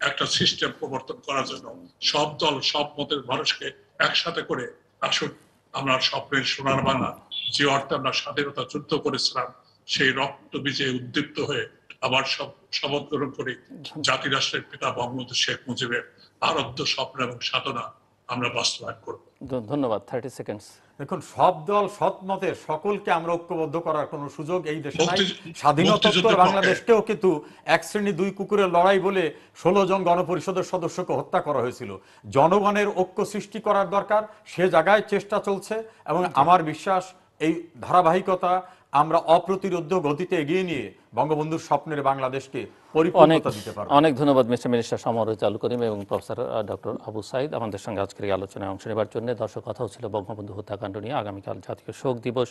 একটা সিস্টেম প্রবর্তন করার জন্য। সব দল, সব মতের মানুষকে একসাথে করে আসুন আমরা স্বপ্নের সোনার বাংলা, যে অর্থে আমরা স্বাধীনতা যুদ্ধ করেছিলাম, সেই রক্ত বীজে উদ্দীপ্ত হয়ে আবার শপথ গ্রহণ করি জাতি রাষ্ট্রের পিতা বঙ্গবন্ধু শেখ মুজিবের আরাধ্য স্বপ্ন এবং সাধনা আমরা বাস্তবায়ন করব। ধন্যবাদ। 30 সেকেন্ডস। দেখুন, সব দল সৎ মতের সকলকে আমরা ঐক্যবদ্ধ করার কোনো সুযোগ এই দেশে নাই। স্বাধীনতোত্তর বাংলাদেশকেও কিন্তু এক শ্রেণী দুই কুকুরের লড়াই বলে 16 জন গণপরিষদের সদস্যকে হত্যা করা হয়েছিল। জনগণের ঐক্য সৃষ্টি করার দরকার, সে জায়গায় চেষ্টা চলছে এবং আমার বিশ্বাস এই ধারাবাহিকতা আমরা অপ্রতিরোধ্য গতিতে এগিয়ে নিয়ে বঙ্গবন্ধুর স্বপ্নের বাংলাদেশকে পরিপূর্ণতা দিতে পারব। অনেক ধন্যবাদ মিস্টার মিনিস্টার সমর জালু করিম এবং প্রফেসর ডক্টর আবু সাইদ আমাদের সঙ্গে আজকের এই আলোচনায় অংশ নেবার জন্য। দর্শক, কথা হচ্ছিল বঙ্গবন্ধু হত্যাকাণ্ড নিয়ে। আগামীকাল জাতীয় শোক দিবস।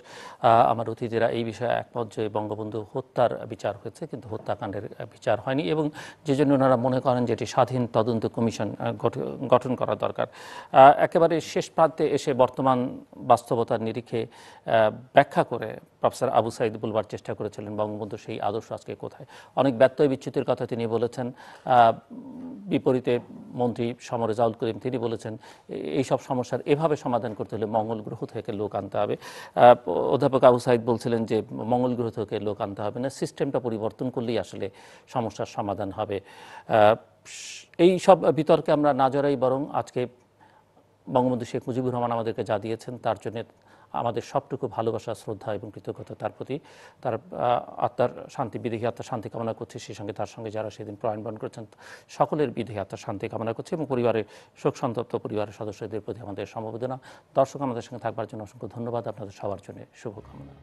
আমার অতিথিরা এই বিষয়ে একমত যে বঙ্গবন্ধু হত্যার বিচার হয়েছে, কিন্তু হত্যাকাণ্ডের বিচার হয়নি, এবং যে জন্য ওনারা মনে করেন যে এটি স্বাধীন তদন্ত কমিশন গঠন করা দরকার। একেবারে শেষ প্রান্তে এসে বর্তমান বাস্তবতার নিরিখে ব্যাখ্যা করে প্রফেসর আবু সাইদ বলবার চেষ্টা করেছিলেন বঙ্গবন্ধু সেই আদর্শ আজকে কোথায়। অনেক ব্যত্যয় বিচ্যুতির কথা তিনি বলেছেন। বিপরীতে মন্ত্রী সমর জাউল করিম তিনি বলেছেন এইসব সমস্যার এভাবে সমাধান করতে হলে মঙ্গল গ্রহ থেকে লোক আনতে হবে। অধ্যাপক আবু সাইদ বলছিলেন যে মঙ্গল গ্রহ থেকে লোক আনতে হবে না, সিস্টেমটা পরিবর্তন করলেই আসলে সমস্যার সমাধান হবে। এই সব বিতর্কে আমরা না জড়াই, বরং আজকে বঙ্গবন্ধু শেখ মুজিবুর রহমান আমাদেরকে যা দিয়েছেন তার জন্য আমাদের সবটুকু ভালোবাসা, শ্রদ্ধা এবং কৃতজ্ঞতা তার প্রতি। তার আত্মার শান্তি, বিদেহী আত্মার শান্তি কামনা করছি। সেই সঙ্গে তার সঙ্গে যারা সেদিন প্রয়াণবরণ করেছেন সকলের বিদেহী আত্মার শান্তি কামনা করছি, এবং পরিবারের শোক সন্তপ্ত পরিবারের সদস্যদের প্রতি আমাদের সমবেদনা। দর্শক, আমাদের সঙ্গে থাকবার জন্য অসংখ্য ধন্যবাদ। আপনাদের সবার জন্য শুভকামনা।